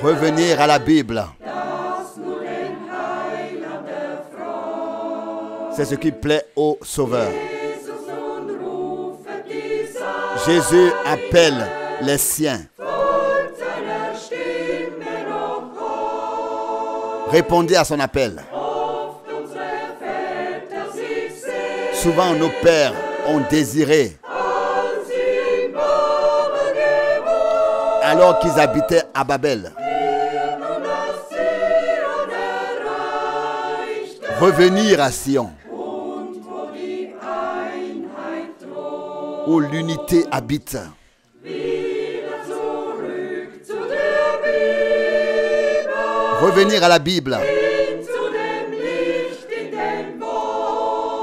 Revenir à la Bible. C'est ce qui plaît au Sauveur. Jésus appelle les siens. Répondez à son appel. Souvent nos pères ont désiré, alors qu'ils habitaient à Babel, revenir à Sion, où l'unité habite. Revenir à la Bible,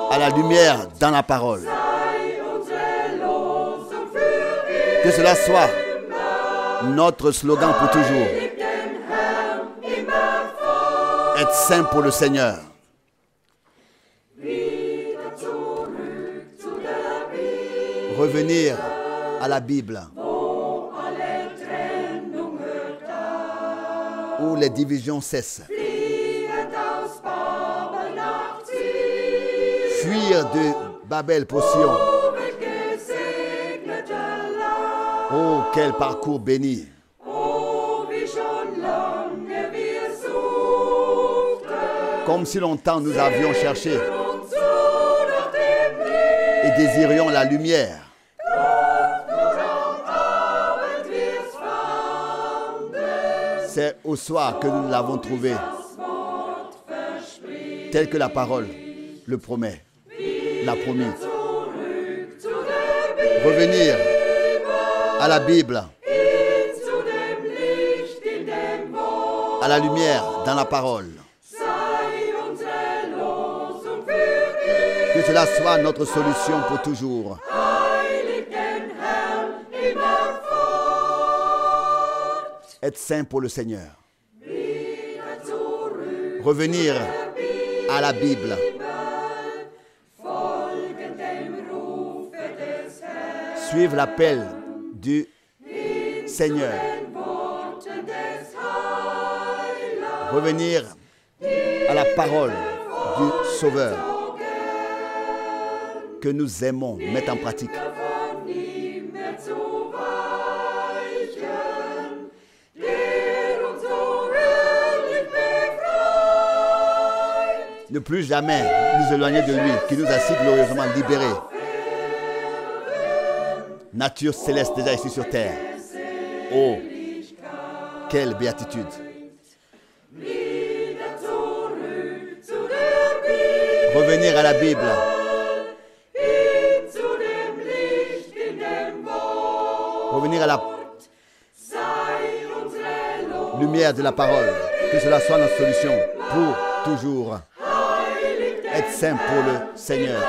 à la lumière dans la parole. Que cela soit notre slogan pour toujours. Être saint pour le Seigneur. Revenir à la Bible, où les divisions cessent. Fuir de Babel pour Sion. Oh, quel parcours béni. Comme si longtemps nous avions cherché et désirions la lumière. C'est au soir que nous l'avons trouvé, tel que la parole le promet, l'a promis. Revenir à la Bible, à la lumière dans la parole. Que cela soit notre solution pour toujours. Être saint pour le Seigneur. Revenir à la Bible. Suivre l'appel du Seigneur. Revenir à la parole du Sauveur que nous aimons mettre en pratique. Ne plus jamais nous éloigner de lui, qui nous a si glorieusement libérés. Nature céleste déjà ici sur terre. Oh, quelle béatitude. Revenir à la Bible. Revenir à la lumière de la parole. Que cela soit notre solution pour toujours. Être saint pour le Seigneur.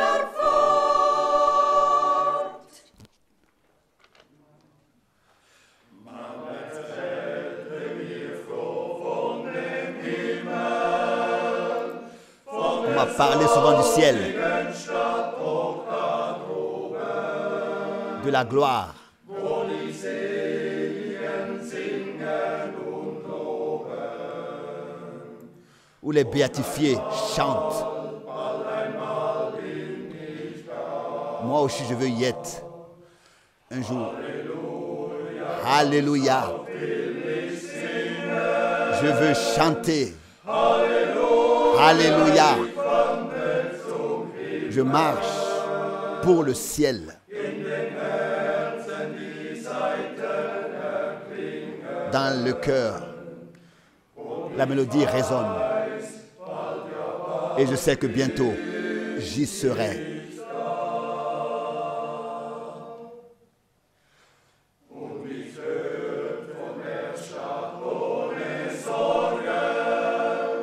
On m'a parlé souvent du ciel, de la gloire. Où les béatifiés chantent. Moi aussi, je veux y être un jour. Alléluia. Je veux chanter. Alléluia. Je marche pour le ciel. Dans le cœur, la mélodie résonne. Et je sais que bientôt, j'y serai.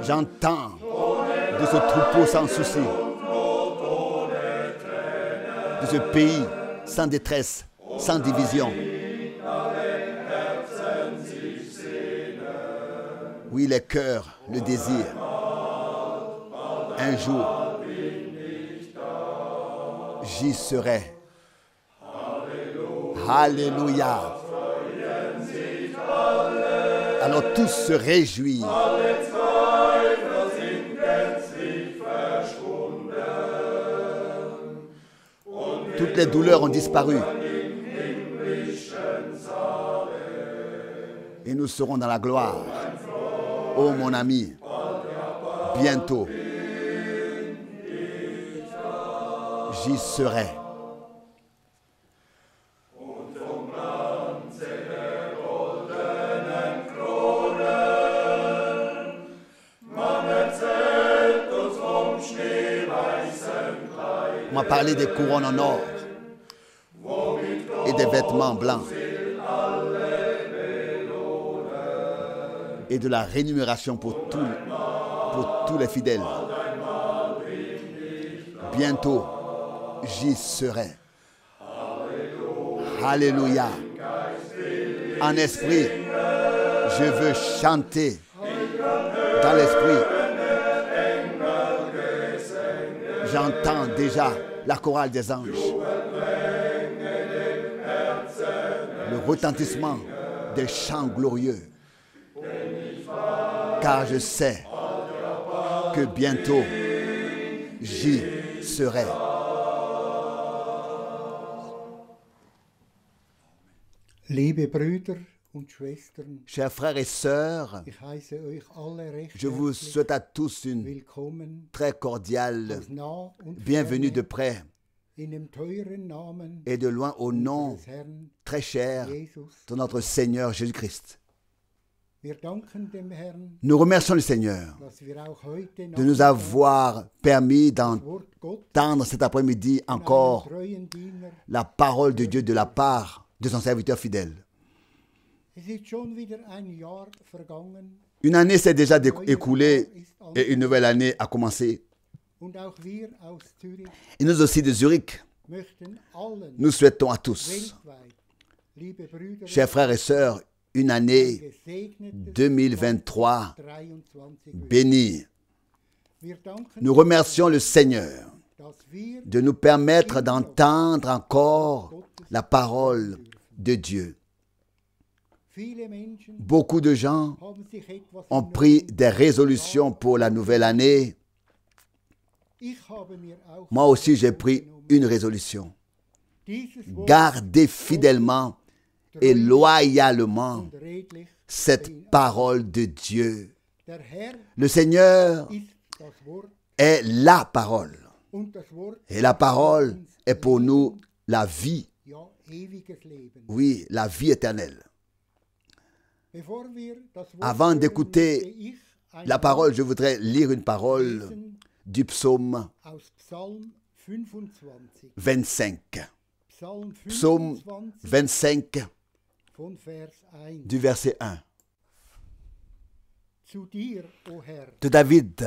J'entends de ce troupeau sans souci, de ce pays sans détresse, sans division. Oui, les cœurs le désirent. Un jour, j'y serai. Alléluia. Alors tous se réjouissent. Toutes les douleurs ont disparu. Et nous serons dans la gloire. Oh mon ami, bientôt, j'y serai. On m'a parlé des couronnes en or et des vêtements blancs et de la rémunération pour tous les fidèles. Bientôt, j'y serai. Alléluia. En esprit, je veux chanter dans l'esprit. J'entends déjà la chorale des anges. Le retentissement des chants glorieux. Car je sais que bientôt j'y serai. Liebe Brüder und Schwestern, Chers frères et sœurs, ich heiße euch alle recht je vous herzlich souhaite à tous une willkommen très cordiale aus nah und bienvenue de ferne près in dem teuren Namen et de loin au nom unseres Herrn très cher Jesus. de notre Seigneur Jésus-Christ. Wir danken dem Herrn, Nous remercions le Seigneur dass wir auch heute de nous Nachmittag avoir permis das Wort Gottes d'entendre cet après-midi von einem encore treuen Diener. la parole de Dieu de la part de son serviteur fidèle. Es ist schon wieder ein Jahr vergangen Une année s'est déjà ein neues écoulée Jahr ist et une angebrochen. nouvelle année a commencé. Und auch wir aus Zürich Et nous aussi de Zurich, möchten allen nous souhaitons à tous, weltweit, liebe Brüder chers frères et sœurs, une année gesegnetes 2023 23 bénie. Wir danken, Nous remercions le Seigneur dass wir de nous permettre d'entendre encore la parole de Dieu. viele Menschen Beaucoup de gens haben sich etwas ont pris des résolutions pour la nouvelle année. Ich habe mir auch Moi aussi, j'ai pris une résolution. dieses Wort Garder fidèlement et loyalement und redlich. cette parole de Dieu. Der Herr Le Seigneur ist das Wort est la parole. und das Wort Et la parole est pour nous la vie. ja ewiges Leben. Oui, la vie éternelle. Bevor wir das Wort Avant hören, d'écouter möchte ich ein la Wort parole, je voudrais lire une parole lesen du psaume aus Psalm 25. 25. Psalm Psaume 25 25 von Vers 1. du verset 1. Zu dir, o Herr, De David,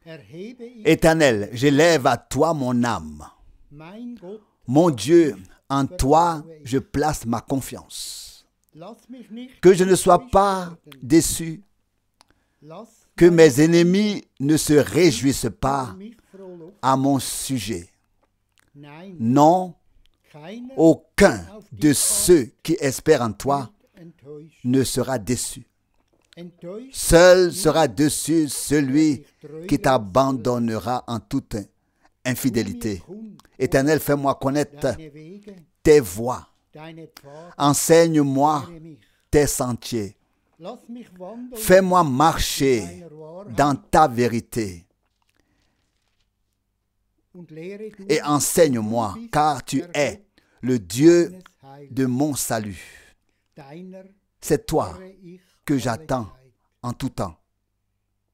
erhebe ich Éternel, j'élève à toi mon âme. mein Gott, Mon Dieu, en toi, je place ma confiance. lass mich nicht Que je ne sois enttäuscht pas werden. déçu, Lass que meine mes ennemis ne se réjouissent pas mich frohlocken. à mon sujet. Nein, Non, keiner aucun de ceux qui espèrent en toi wird enttäuscht. ne sera déçu. Enttäuscht Seul sera déçu celui qui t'abandonnera en toute infidélité. Éternel, fais-moi connaître deine Wege, tes voies. deine Pfade, Enseigne-moi lehre mich. tes sentiers. Lass mich wandeln Fais-moi in marcher deiner Wahrheit dans ta vérité und lehre du et enseigne-moi, car tu es le Dieu meines Heils. de mon salut. Deiner C'est toi harre ich que alle j'attends Zeit. en tout temps.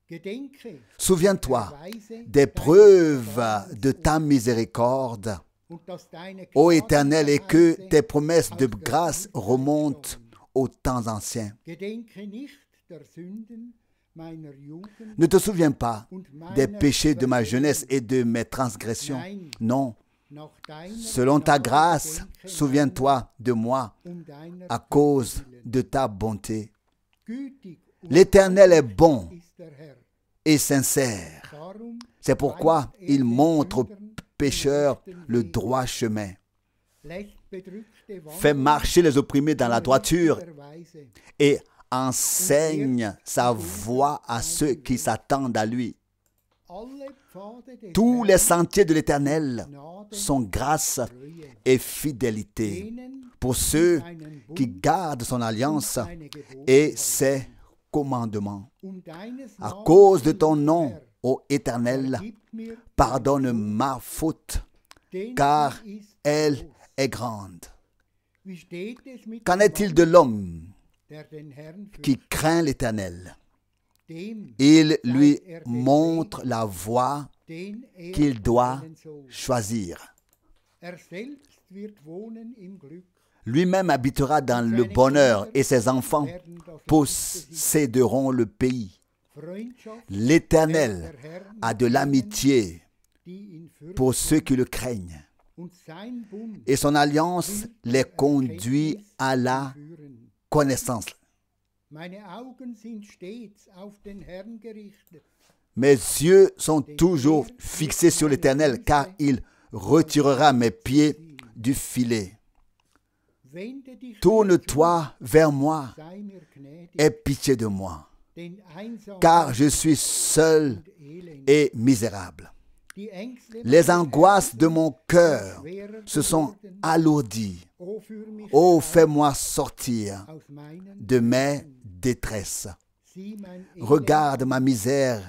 Gedenke Souviens-toi der Weise des deines preuves Verfahrens de ta miséricorde, und dass deine ô Éternel, et que Gnadenverheiße tes promesses de aus der grâce Ewigkeit remontent stammen. aux temps anciens. Gedenke nicht der Sünden meiner Jugend Ne te souviens pas und des meiner péchés de ma jeunesse Verfehlungen. et de mes transgressions. Nein, Non, nach deiner selon ta Gnade grâce, gedenke souviens-toi de moi meiner, deiner à cause Güte willen. de ta bonté. Gütig und L'Éternel est bon ist der Herr. et sincère. Darum C'est pourquoi weist il den montre aux Sündern pécheurs den rechten le Weg, droit chemin. lässt Bedrückte Fait wandeln marcher les opprimés dans la in droiture richtiger Weise. et enseigne sa voie à ceux qui s'attendent à lui. Alle Pfade des Tous les Herrn sentiers de l'Éternel Gnaden sont grâce Treue. et fidélité Denen, pour die ceux seinen qui Bund gardent son alliance seine Gebote et halten. ses commandements. Deines À Namens cause de willen, ton nom, Herr, ô Éternel, vergib mir pardonne ma faute, denn car sie ist elle groß. est grande. Wie steht es mit Qu'en dem est-il Mann, de l'homme der den Herrn qui fürchtet? craint l'Éternel? Dem, Il lui montre la voie den er qu'il doit wählen soll. choisir. Er selbst wird wohnen im Glück. Lui-même habitera dans le bonheur et ses enfants Werden das Land posséderont le pays. Freundschaft L'Éternel der Herr a de l'amitié die ihn fürchten, pour ceux qui le craignent, und sein Bund et son alliance les conduit à la führen. connaissance. Meine Augen sind stets auf den Herrn gerichtet. Mes yeux sont toujours fixés sur l'Éternel, car il retirera mes pieds du filet. Wende dich Tourne-toi vers moi, sei mir gnädig, aie pitié de moi, denn einsam car je suis seul und elend. et misérable. Die Ängste Les meines angoisses de mon cœur schwerer se sont geworden. alourdies. O führ mich Oh, heraus fais-moi sortir aus meinen de mes détresses. Sieh mein Elend Regarde ma misère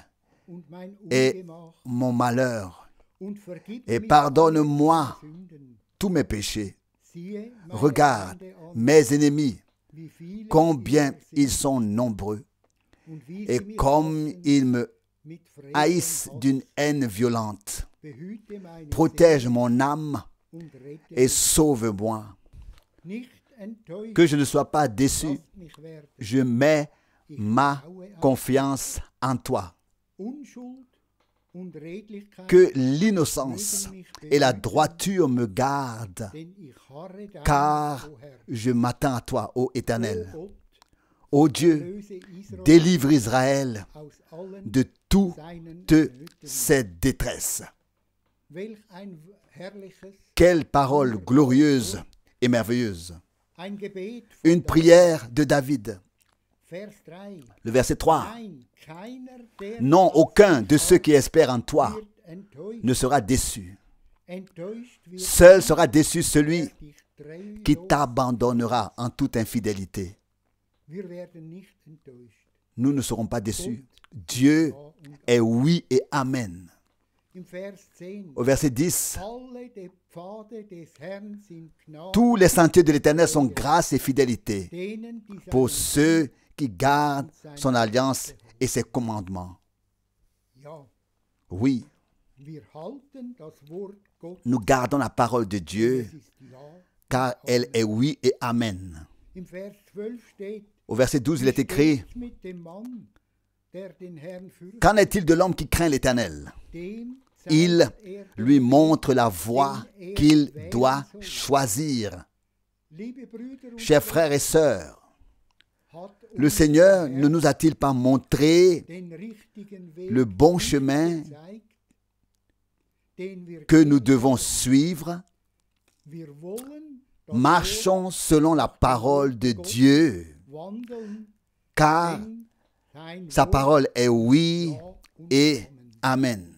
und mein et Ungemach mon malheur und vergib et mir pardonne-moi alle meine Sünden. tous mes péchés. Siehe meine Regarde Feinde an, mes ennemis, wie viele combien sie ils sind sont nombreux, und wie et sie mich comme hassen ils me mit Frevel haïssent und d'une Hass. haine violente. Behüte meine Protège Seele mon âme und rette et mich. sauve-moi. Nicht enttäuscht, Que je ne sois pas déçu, lass mich werden. je mets ma confiance en toi. Unschuld und Redlichkeit, Que l'innocence et la droiture me gardent, denn ich harre daran, car o Herr. je m'attends à toi, ô Éternel. O Gott, Ô Dieu, löse Israel délivre Israël aus allen de toutes seinen de Nöten. ses détresses. Welch ein herrliches, Quelle parole glorieuse et merveilleuse. ein Gebet von Une prière de David. Vers 3. Le verset 3. Nein, keiner, der Non, auf aucun dich de ceux qui hofft, espèrent en toi wird enttäuscht. ne sera déçu. Enttäuscht wird Seul der, sera déçu celui der dich treulos- qui t'abandonnera en toute infidélité. Wir werden nicht enttäuscht. Nous ne serons pas déçus. Dieu Ja und est oui et amen. im Vers 10. Au verset 10. Alle die Pfade des Herrn sind Gnade, Tous les sentiers de l'Éternel sont grâce et fidélité denen, die pour seinen ceux qui gardent son alliance et ses commandements. Ja, Oui, wir halten das Wort Gottes. nous gardons la parole de Dieu Es ist ja. car elle est oui et amen. Im Vers 12 steht, Au verset 12, il est écrit, steht's mit dem Mann, der den Herrn fürchtet, qu'en est-il de l'homme qui craint l'Éternel? dem Il zeigt er lui den montre la voie Weg, qu'il doit choisir. Liebe Brüder und Chers frères et sœurs, hat le uns Seigneur der ne nous a-t-il pas montré den richtigen Weg le bon nicht chemin gezeigt, den wir que nous gehen devons sollen? suivre? Wir wollen das Marchons selon la parole de Dieu, Wort wandeln, car denn sein sa Wort parole est oui ja und et Amen. amen.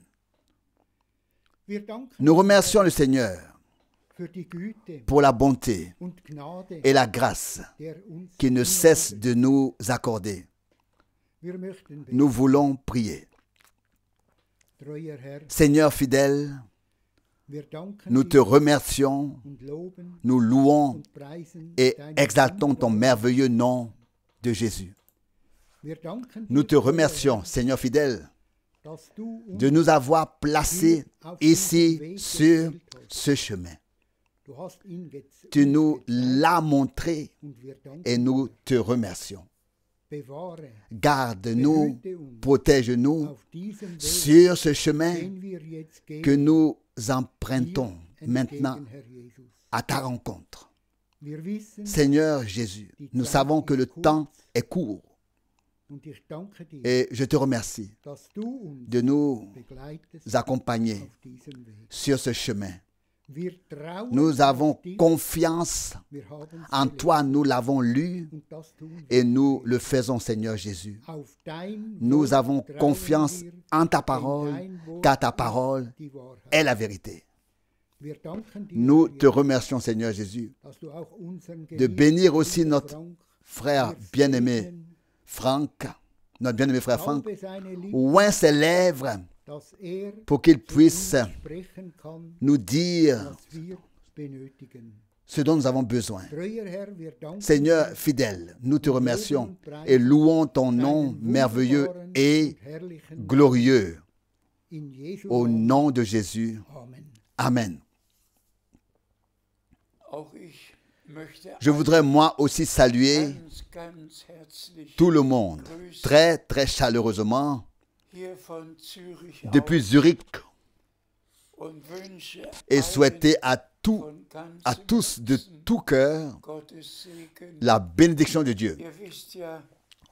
Wir danken Nous remercions le Seigneur für die Güte pour la bonté und Gnade, et la grâce der uns qu'il ne immer cesse gibt. de nous accorder. Wir möchten beten. Nous voulons prier. Treuer Herr, Seigneur fidèle, wir danken nous te dir remercions, und loben nous louons und preisen et deinen exaltons ton wunderbaren- merveilleux nom de Jésus. Wir danken Nous dir, te treuer remercions, Herr, Seigneur fidèle, dass du uns de nous avoir placés ici sur ce chemin. Du hast ihn Tu uns nous gezeigt l'as montré und wir danken et nous dir. te remercions. Bewahre, Garde-nous, behüte uns protège-nous auf diesem Weg, sur ce chemin den wir jetzt gehen, que nous dir empruntons maintenant entgegen, Herr Jesus. à ta rencontre. Wir wissen, Seigneur Jésus, nous savons que le temps est court und ich danke dir, et je te remercie dass du uns de nous begleitest accompagner auf diesem Weg. sur ce chemin. Wir trauen Nous avons auf dich. confiance Wir haben's en gelesen. toi, nous l'avons lu Und das tun wir. et nous le faisons, Seigneur Jésus. Auf dein Nous Wort avons trauen confiance wir, en ta denn parole, dein Wort car ta ist parole die Wahrheit. est la vérité. Wir danken dir, Nous te Herr, remercions, Seigneur Jésus, dass du auch unseren de geliebten bénir aussi Bruder notre Frank frère wir bien-aimé segnen. Franck, notre bien-aimé frère Franck, Taube seine Lippen, oint ses lèvres dass pour qu'il zu puisse uns sprechen kann, nous dire was wir benötigen. ce dont nous avons besoin. Treuer Herr, wir danken Seigneur dir fidèle, nous te remercions et louons ton nom deinen merveilleux wunderbaren et und herrlichen glorieux. in Jesu Au Namen. nom de Jésus. Amen. Amen. Auch ich möchte Je voudrais moi aussi saluer ganz herzlich tout le monde, très très chaleureusement, hier von Zürich depuis Zurich, aus und wünsche et allen souhaiter à von ganzem tous de Herzen tout cœur Gottes Segen. la bénédiction de Dieu. Ihr wisst ja,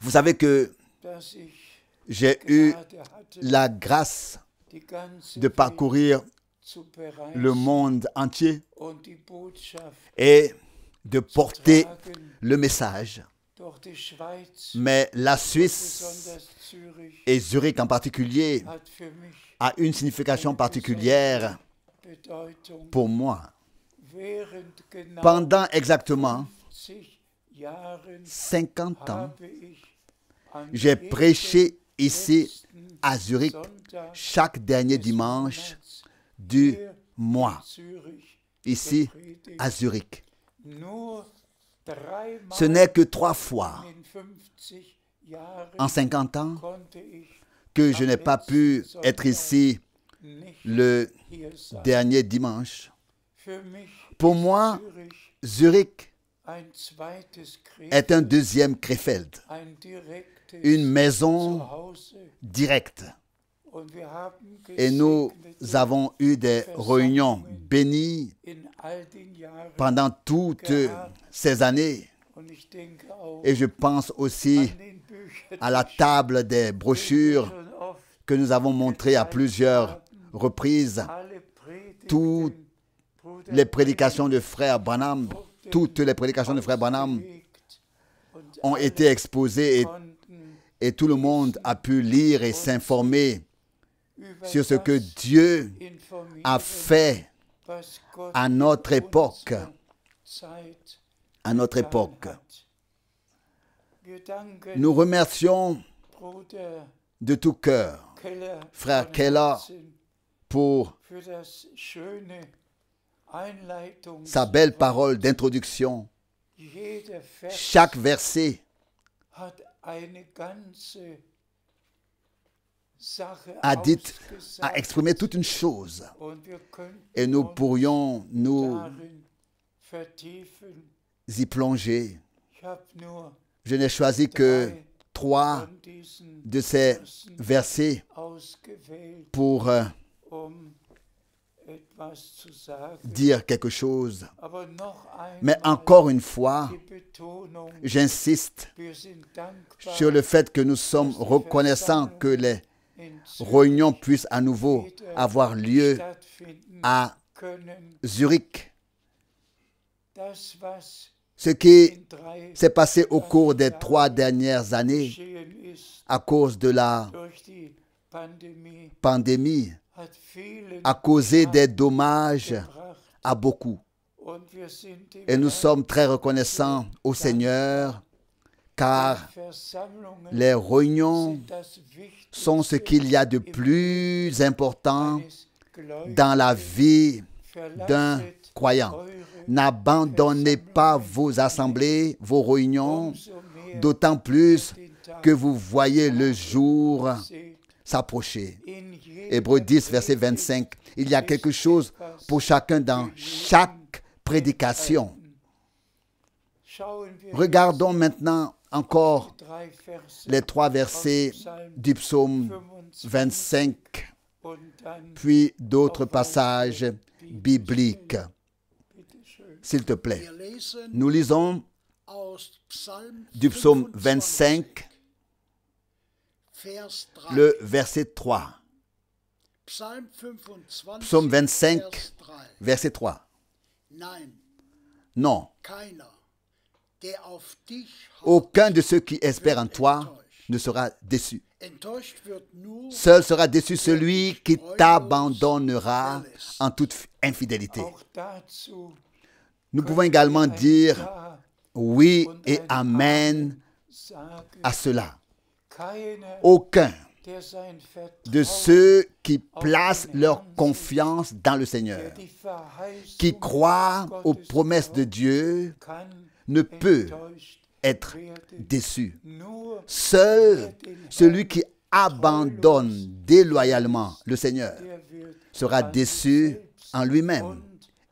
Vous savez que dass ich j'ai eu Gnade hatte, la grâce die ganze de parcourir Welt zu bereisen le monde entier und die Botschaft et de porter tragen le message. durch die Schweiz, Mais la Suisse besonders Zürich, et Zurich en particulier hat für mich a une signification particulière Bedeutung. pour moi. Während genau Pendant exactement 50 Jahren 50 ans, habe ich an j'ai jedem prêché ici letzten à Zurich Sonntag chaque dernier des dimanche Monats du hier mois, in Zürich ici gepredigt. à Zurich. Nur dreimal Ce n'est que 3 fois in 50 Jahren en 50 ans konnte ich que je n'ai pas pu être ici nicht le hier sein. dernier dimanche. Für mich Pour ist moi, Zürich Zurich ein zweites est un Krefeld, deuxième Krefeld, ein direktes une maison Zuhause. directe. Und wir haben Et nous gesegnete avons eu des réunions bénies in all den Jahren. pendant toutes ces années. Und ich denke auch Et je pense aussi an den Büchern, à la table des die brochures schon oft que nous avons montrées à plusieurs reprises. alle Predigten, Toutes Bruder les prédications de frère Branham, toutes les prédications de frère Branham ausgelegt und ont alle été exposées konnten et tout le monde a pu lire et s'informer über sur ce que das Dieu informieren, a fait was Gott à in notre époque. unserer Zeit À notre getan époque. hat. Wir danken Nous remercions Bruder de tout cœur Keller Frère von Keller Herzen pour für das schöne Einleitungs- sa belle parole d'introduction. Jeder Vers Chaque verset hat eine ganze Sache a dit, ausgesagt. a exprimé toute une chose. Und wir könnten Et nous uns pourrions nous darin vertiefen. y plonger. Ich habe nur Je n'ai choisi que drei 3 von diesen de ces Versen versets ausgewählt, pour etwas zu sagen. dire quelque chose. Aber noch Mais einmal encore une fois, die Betonung, j'insiste wir sind dankbar, sur le fait que nous sommes reconnaissants que les in Zürich réunions puissent à nouveau avoir lieu stattfinden à können. Zurich. Das, was Ce qui in 3 s'est passé au cours des 3 dernières années geschehen ist à cause de la durch die Pandemie, pandémie hat vielen a causé des dommages gebracht. à beaucoup. Und wir sind dem Et nous Herrn sommes très reconnaissants au Seigneur car Versammlungen les réunions sind das sont ce Wichtigste qu'il y a de plus important eines Gläubigen. dans la vie d'un Verlasset croyant. eure N'abandonnez pas vos assemblées, vos réunions, umso mehr d'autant plus den Tag que vous voyez le jour seht. s'approcher. In Hébreux jeder 10, verset 25. Il y a quelque chose pour chacun dans chaque prédication. Schauen wir Regardons maintenant encore die 3 Verse les 3 versets aus Psalm du psaume 25 25, und dann puis d'autres passages bibliques. bitte schön. S'il te plaît. Wir lesen Nous lisons aus Psalm du psaume 25, 25, Vers 3. le verset 3. Psalm 25, Psaume 25, Vers 3. verset 3. Nein, Non, keiner, der auf dich aucun de ceux qui espèrent en toi ne sera déçu. enttäuscht wird nur, Seul sera déçu celui qui t'abandonnera en toute infidélité. Auch dazu Nous pouvons également dire Ja oui und et ein amen sagen, à cela. keiner, Aucun der sein de Vertrauen, ceux qui placent leur confiance dans le Seigneur, der die Verheißung qui croient aux Gottes promesses de glaubt, Dieu, kann ne peut enttäuscht être werden. déçu. Nur Seul celui qui abandonne déloyalement le Seigneur der wird sera déçu en lui-même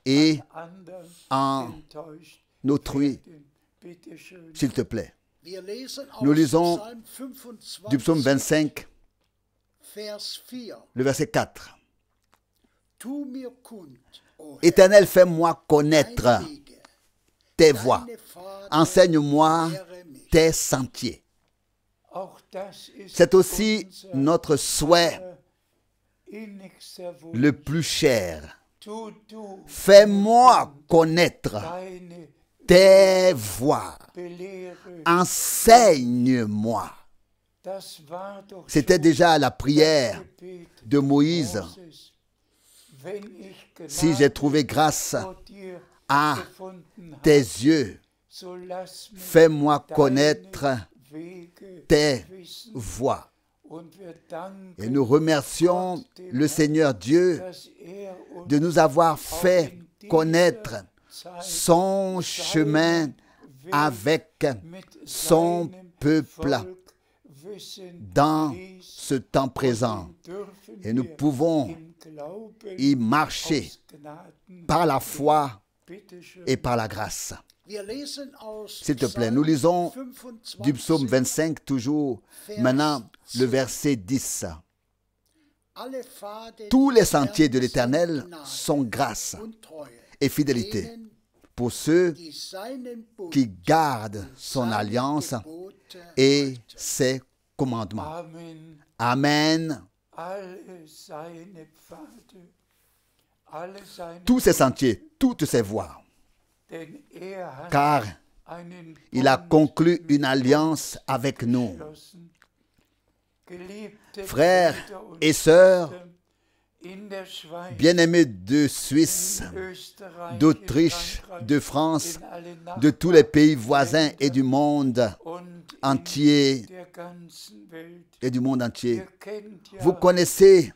et anderen en enttäuscht autrui, werden. Bitte schön. s'il te plaît. wir lesen aus Nous lisons Psalm 25, Du psaume 25, Vers 4. le verset 4. Tu mir kund, o Herr, Éternel, fais-moi connaître deine Wege, tes voies. deine Pfade, Enseigne-moi lehre mich. tes sentiers. Auch das ist C'est aussi unser notre souhait innigster Wunsch. le plus cher. Tu Fais-moi connaître deine tes voies. belehre. Enseigne-moi. Das war doch C'était schon déjà la prière das Gebet de Moïse. Moses. Wenn ich Si Gnade j'ai trouvé grâce vor dir à gefunden tes habe, yeux, so lass mich fais-moi deine connaître Wege tes wissen. voies. Und wir danken Et nous remercions le Seigneur Dieu dass uns de nous avoir fait connaître Zeit son chemin avec mit son seinem peuple Volk wissen dans ließ. ce temps présent. Und dürfen Et nous wir pouvons im Glauben y marcher aus Gnaden par la foi bitte schön. et par la grâce. Wir lesen aus S'il te plaît, Psalm nous lisons 25, du psaume 25, toujours maintenant le verset 10. alle Pfade Tous les des sentiers de Herrn l'Éternel sind Gnade sont grâce und Treue, et fidélité denen, pour ceux die seinen Bund, qui gardent son seine alliance Gebote et halten. ses commandements. Amen. Amen. Alle seine Pfade, alle seine Tous ces sentiers, toutes ces voies, denn hat car einen il a Bund conclu mit une alliance avec nous. geschlossen. Geliebte Frères Brüder und et sœurs, Schwestern in der Schweiz, bien-aimés de Suisse, in Österreich, d'Autriche, in Frankreich, de France, in alle de tous les pays voisins Nachbarländer et du monde und entier in der ganzen Welt. et du monde entier. Ihr kennt ja Vous connaissez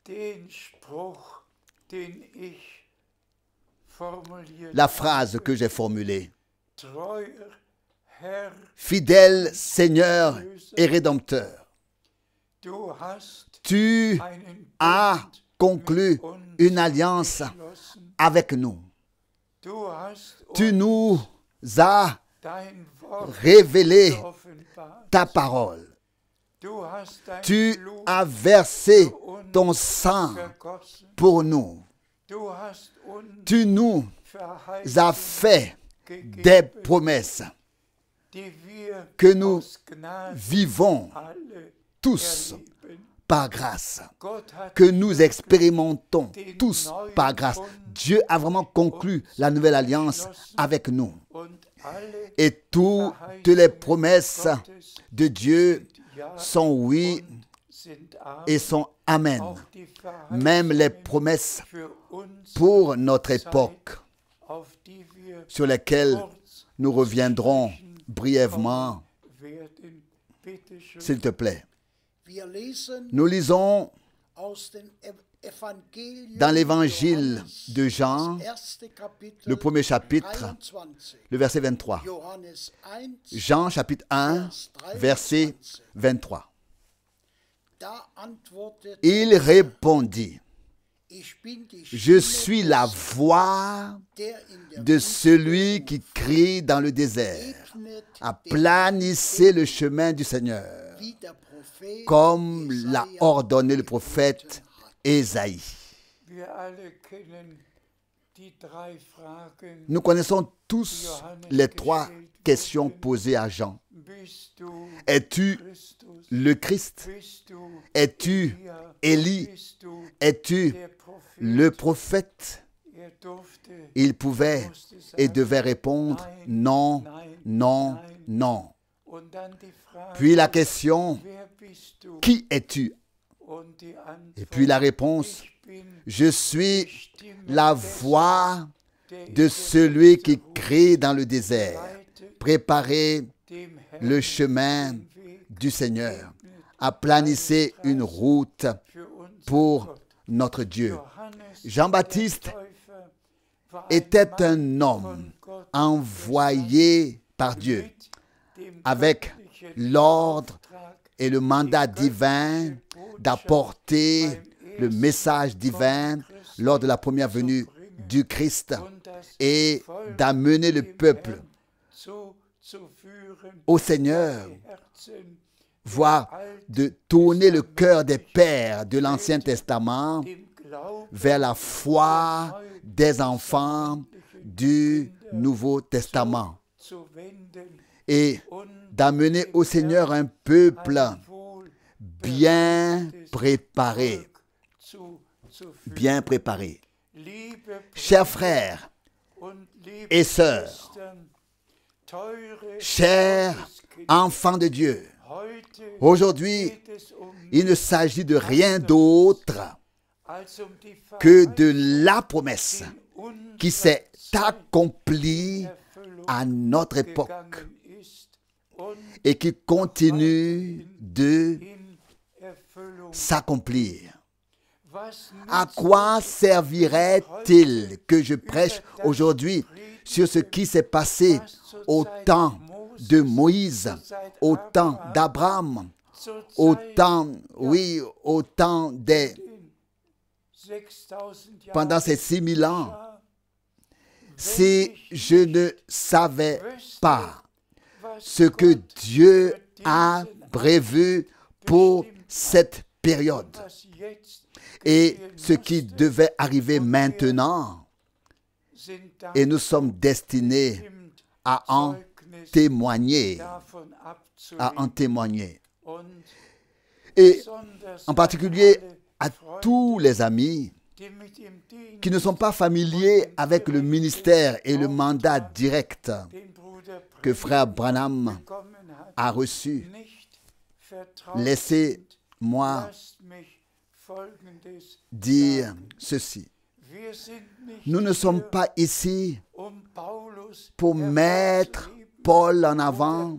den Spruch, den ich formuliert la phrase que j'ai formulée. Treuer Herr, Fidèle Seigneur et Rédempteur, du hast tu einen as Bund conclu mit uns une alliance geschlossen. avec nous. Du hast Tu uns nous as dein Wort révélé geoffenbart. ta parole. Du hast dein Tu Blut as versé für uns ton sang vergossen. pour nous. Du hast uns Tu nous Verheißungen as fait gegeben, des promesses die wir que nous aus Gnade vivons alle tous erleben. par grâce, Gott hat que nous expérimentons tous par grâce. Dieu a vraiment conclu la nouvelle alliance avec nous. und alle Et toutes les promesses de Dieu ja sont oui sind Amen. et sont amen. Auch die Même les Verheißungen promesses für uns, pour notre époque, auf die wir sur lesquelles kurz nous reviendrons brièvement, werden. Bitte schön. s'il te plaît. Wir lesen Nous lisons aus dem Evangelium dans l'évangile Johannes, de Jean, das erste Kapitel, le premier chapitre, 23. le verset 23. Johannes 1, Jean chapitre 1, verset 23. da antwortet Il répondit, ich bin die je Stimme suis la voix der in der de Wüste celui qui crie dans le désert. ebnet, Aplanissez le chemin du Seigneur, wie der Prophet comme l'a Jesaja ordonné le prophète Ésaïe. Wir alle kennen die drei Fragen, Nous connaissons tous les 3 questions posées à Jean. bist du Es-tu Christus, le Christ? bist du Es-tu Élie? bist du Es-tu der Prophet? le prophète? Durfte, Il pouvait et devait répondre non, non, non. und dann die Frage, Puis la question, wer bist du? qui es-tu? Und die Antwort, Et puis la réponse, ich bin je suis Stimme la des, voix der de in celui der qui Wüste crie dans le désert. ruft, Préparez dem Herrn le chemin den Weg du Seigneur. Aplanissez une route für uns pour Gott. notre Dieu. Johannes Jean-Baptiste der Täufer war ein était Mann un homme von Gott, envoyé par Dieu mit dem avec göttlichen l'ordre Auftrag, et le mandat divin d'apporter le message divin lors de la première venue du Christ und das et Volk d'amener le dem peuple Herrn zuzuführen, au Seigneur, die Herzen voire de tourner le cœur des pères de l'Ancien Testament dem Glauben vers la foi des enfants du Nouveau Testament zu wenden et und d'amener au Seigneur un peuple ein wohl bien préparé, zuzuführen. bien préparé. Liebe Chers frères und liebe et sœurs, Schwestern, teure chers Gotteskinder, enfants de Dieu, heute aujourd'hui, geht es il ne s'agit de rien d'autre als die que de la promesse Verheißung, qui s'est accomplie à notre époque gegangen ist und et qui continue de in Erfüllung. s'accomplir. Was À quoi servirait-il que je prêche aujourd'hui sur ce qui s'est passé au temps de Moïse, au temps d'Abraham, au temps, oui, au temps des, pendant ces 6000 ans, si je ne savais pas ce que Dieu a prévu pour cette période et ce qui devait arriver maintenant, et nous sommes destinés à en témoigner, à en témoigner. Et en particulier à tous les amis qui ne sont pas familiers avec le ministère et le mandat direct que frère Branham a reçu. Laissez-moi dire ceci. Nous ne sommes pas ici pour mettre Paul en avant,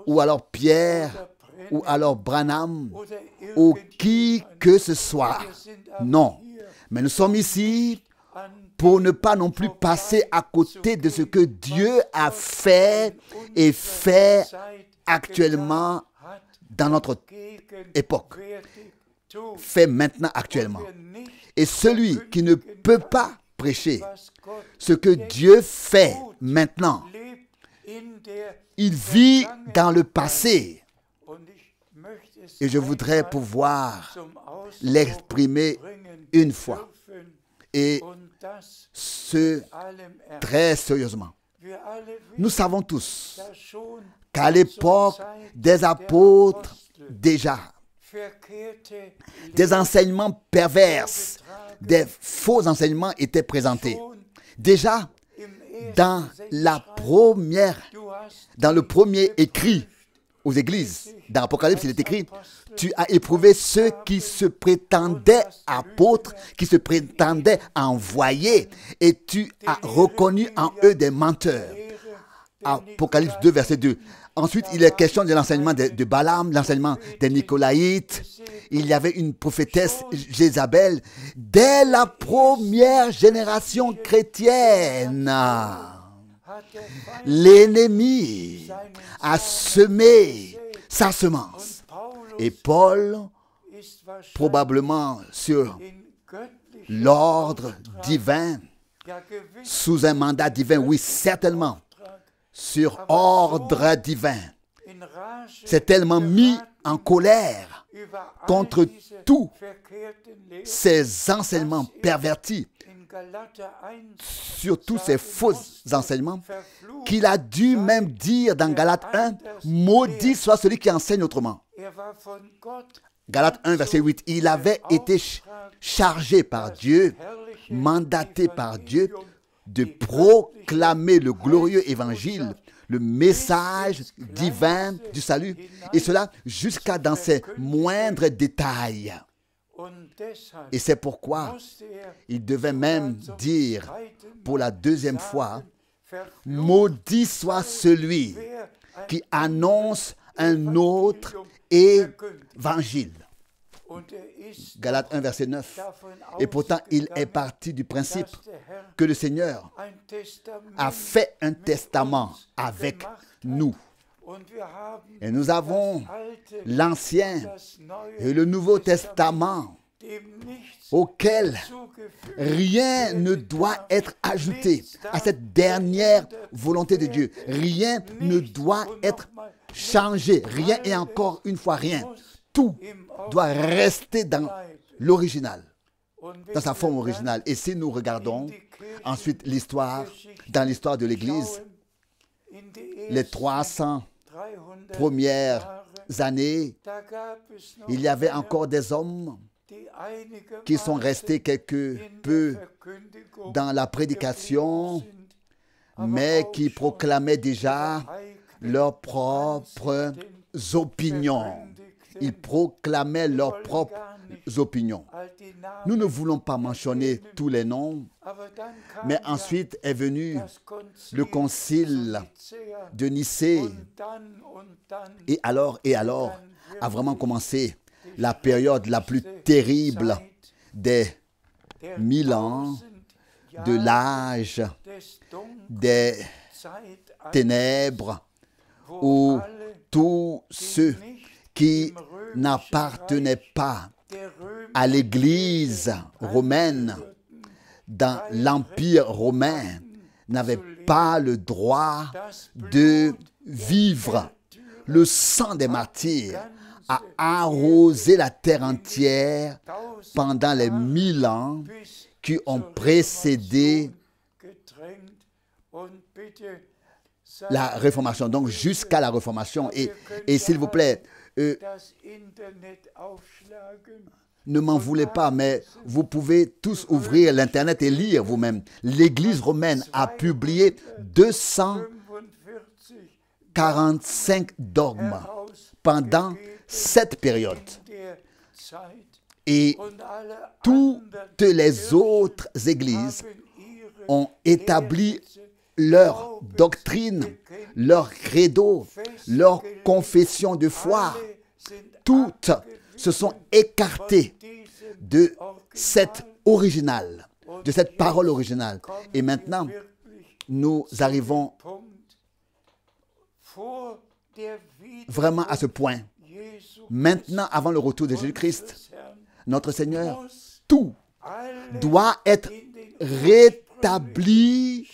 ou alors Pierre, ou alors Branham, ou qui que ce soit. Non. Mais nous sommes ici pour ne pas non plus passer à côté de ce que Dieu a fait et fait actuellement dans notre époque. Fait maintenant actuellement. Et celui qui ne peut pas prêcher ce que Dieu fait maintenant, il vit dans le passé. Et je voudrais pouvoir l'exprimer une fois. Et ce, très sérieusement. Nous savons tous qu'à l'époque des apôtres, déjà, des enseignements pervers, des faux enseignements étaient présentés. Déjà, dans le premier écrit aux églises, dans l'Apocalypse, il est écrit, tu as éprouvé ceux qui se prétendaient apôtres, qui se prétendaient envoyés, et tu as reconnu en eux des menteurs. Apocalypse 2, verset 2. Ensuite, il est question de l'enseignement de Balaam, l'enseignement des Nicolaïtes. Il y avait une prophétesse, Jézabel, dès la première génération chrétienne. L'ennemi a semé sa semence. Et Paul, probablement sur l'ordre divin, sous un mandat divin, oui, certainement, sur ordre divin, s'est tellement mis en colère contre tous ces enseignements pervertis sur tous ces faux enseignements, qu'il a dû même dire dans Galates 1, maudit soit celui qui enseigne autrement. Galates 1, verset 8, il avait été chargé par Dieu, mandaté par Dieu, de proclamer le glorieux évangile, le message divin du salut, et cela jusqu'à dans ses moindres détails. Et c'est pourquoi il devait même dire pour la deuxième fois, maudit soit celui qui annonce un autre évangile. Galates 1, verset 9. Et pourtant, il est parti du principe que le Seigneur a fait un testament avec nous. Et nous avons l'Ancien et le Nouveau Testament auquel rien ne doit être ajouté à cette dernière volonté de Dieu. Rien ne doit être changé. Rien et encore une fois rien. Tout doit rester dans l'original, dans sa forme originale. Et si nous regardons ensuite dans l'histoire de l'Église, les 300 premières années, il y avait encore des hommes qui sont restés quelque peu dans la prédication, mais qui proclamaient déjà leurs propres opinions. Ils proclamaient leurs propres opinions. Nous ne voulons pas mentionner tous les noms, mais ensuite est venu le concile de Nicée. Et alors a vraiment commencé la période la plus terrible des 1000 ans de l'âge des ténèbres, où tous ceux qui n'appartenaient pas à l'Église romaine, dans l'Empire romain, n'avaient pas le droit de vivre. Le sang des martyrs a arrosé la terre entière pendant les 1000 ans qui ont précédé la Réformation, donc jusqu'à la Réformation. Et s'il vous plaît, ne m'en voulez pas, mais vous pouvez tous ouvrir l'Internet et lire vous-même. L'Église romaine a publié 245 dogmes pendant cette période. Et toutes les autres églises ont établi leur doctrine, leur credo, leur confession de foi. Toutes se sont écartées de cette originale, de cette parole originale. Et maintenant, nous arrivons vraiment à ce point. Maintenant, avant le retour de Jésus-Christ, notre Seigneur, tout doit être rétabli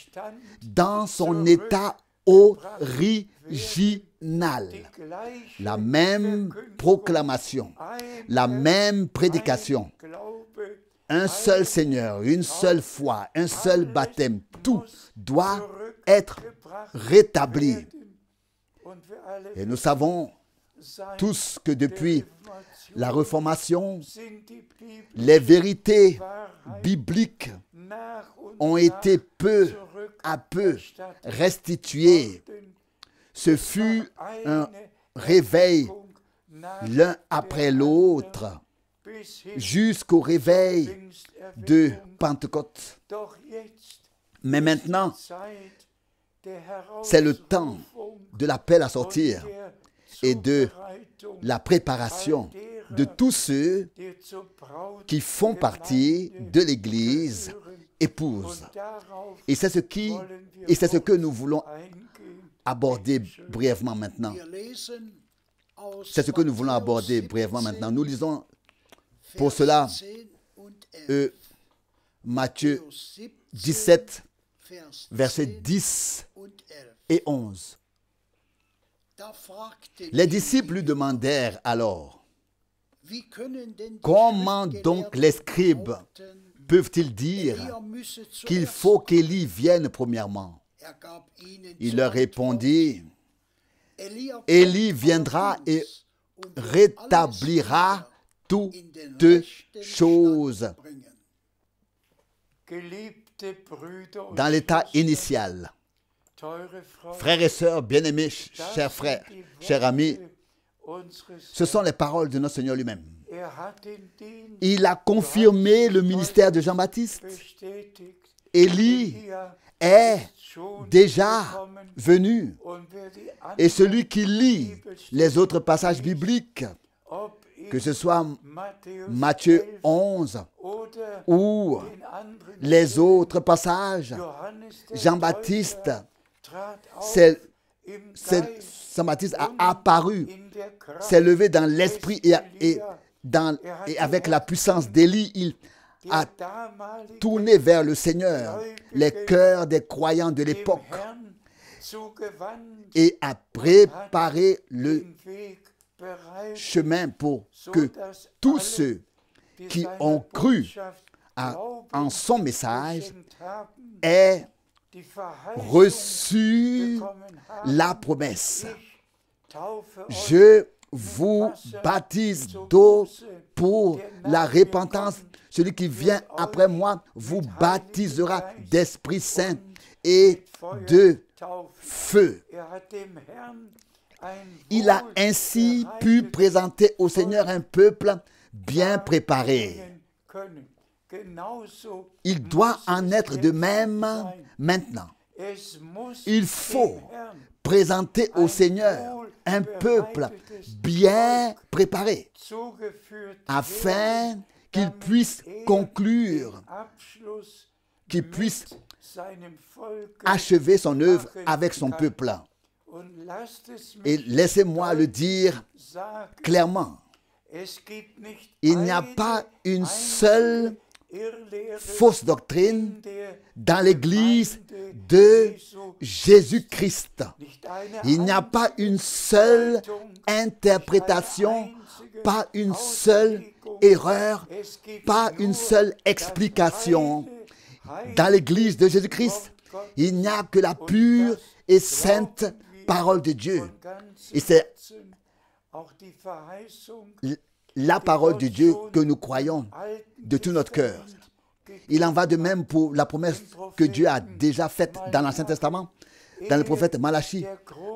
dans son état original. La même proclamation, la même prédication, un seul Seigneur, une seule foi, un seul baptême, tout doit être rétabli. Et nous savons tous que depuis la Réformation, les vérités bibliques ont été peu à peu restituées. Ce fut un réveil l'un après l'autre jusqu'au réveil de Pentecôte. Mais maintenant, c'est le temps de l'appel à sortir et de la préparation de tous ceux qui font partie de l'Église épouse. Et c'est ce que nous voulons aborder brièvement maintenant. C'est ce que nous voulons aborder brièvement maintenant. Nous lisons pour cela Matthieu 17, versets 10 et 11. Les disciples lui demandèrent alors, « Comment donc les scribes peuvent-ils dire Elia müsse qu'il zuerst faut qu'Élie vienne premièrement? gab ihnen Il zur leur Antwort, répondit, Elia Élie kommt viendra von et uns und wird alles rétablira wieder toutes in den rechten choses Stand bringen. Geliebte Brüder und dans l'état Schwestern, initial. teure Freunde, Frères et sœurs, bien-aimés, das chers sind frères, die chers amis, Worte unseres ce sont Herrn. les paroles de notre Seigneur lui-même. Er hat den Dienst Il a confirmé le ministère de Jean-Baptiste. bestätigt. Élie Elia est ist schon déjà gekommen venu. und wer die Et anderen celui qui lit les autres passages bibliques, ob in que ce soit Matthäus Matthieu 11 11 oder ou den anderen les Stellen, autres passages, Johannes der Jean-Baptiste, Täufer trat auf c'est im c'est- Geist Jean-Baptiste a und apparu, in der Kraft s'est levé dans l'esprit et Elia, avec la puissance d'Élie, il a der damalige tourné vers le Seigneur les cœurs des croyants de dem l'époque Herrn zugewandt, et a préparé le den Weg bereit, chemin pour que sodass tous alle, ceux die qui seiner ont cru Botschaft à- Glauben en son message geschenkt haben, aient die Verheißung reçu bekommen haben. la promesse. Ich taufe euch Je vous baptise d'eau pour la repentance. Celui qui vient après moi vous baptisera d'Esprit Saint et de taufen. feu. Er hat dem Herrn ein Il a ainsi pu présenter au Seigneur un peuple bien préparé. können. Genauso Il doit muss en es être de jetzt même sein. maintenant. Es muss Il faut dem Herrn présenter au Seigneur un peuple bien préparé zugeführt afin qu'il puisse conclure, Abschluss qu'il puisse mit seinem Volk. achever son œuvre avec son peuple. Und lasst es Et mich laissez-moi le dire sagen, clairement, es gibt nicht il n'y a eine pas une einzige seule Irrlehre fausse doctrine in der dans l'Église Gemeinde de Jesu, Jésus-Christ. nicht eine Il n'y a pas une seule interprétation, pas une seule erreur, Es gibt pas nur une seule das explication. reine, Dans l'Église de Jésus-Christ, il n'y a que la pure et sainte parole de Dieu. von ganzem Et c'est Herzen auch die Verheißung la parole de Dieu que nous croyons Alten de tout notre cœur. Testament gegeben. Il en va de même pour la promesse que Dieu a déjà faite dans l'Ancien Testament, dans le prophète Malachi,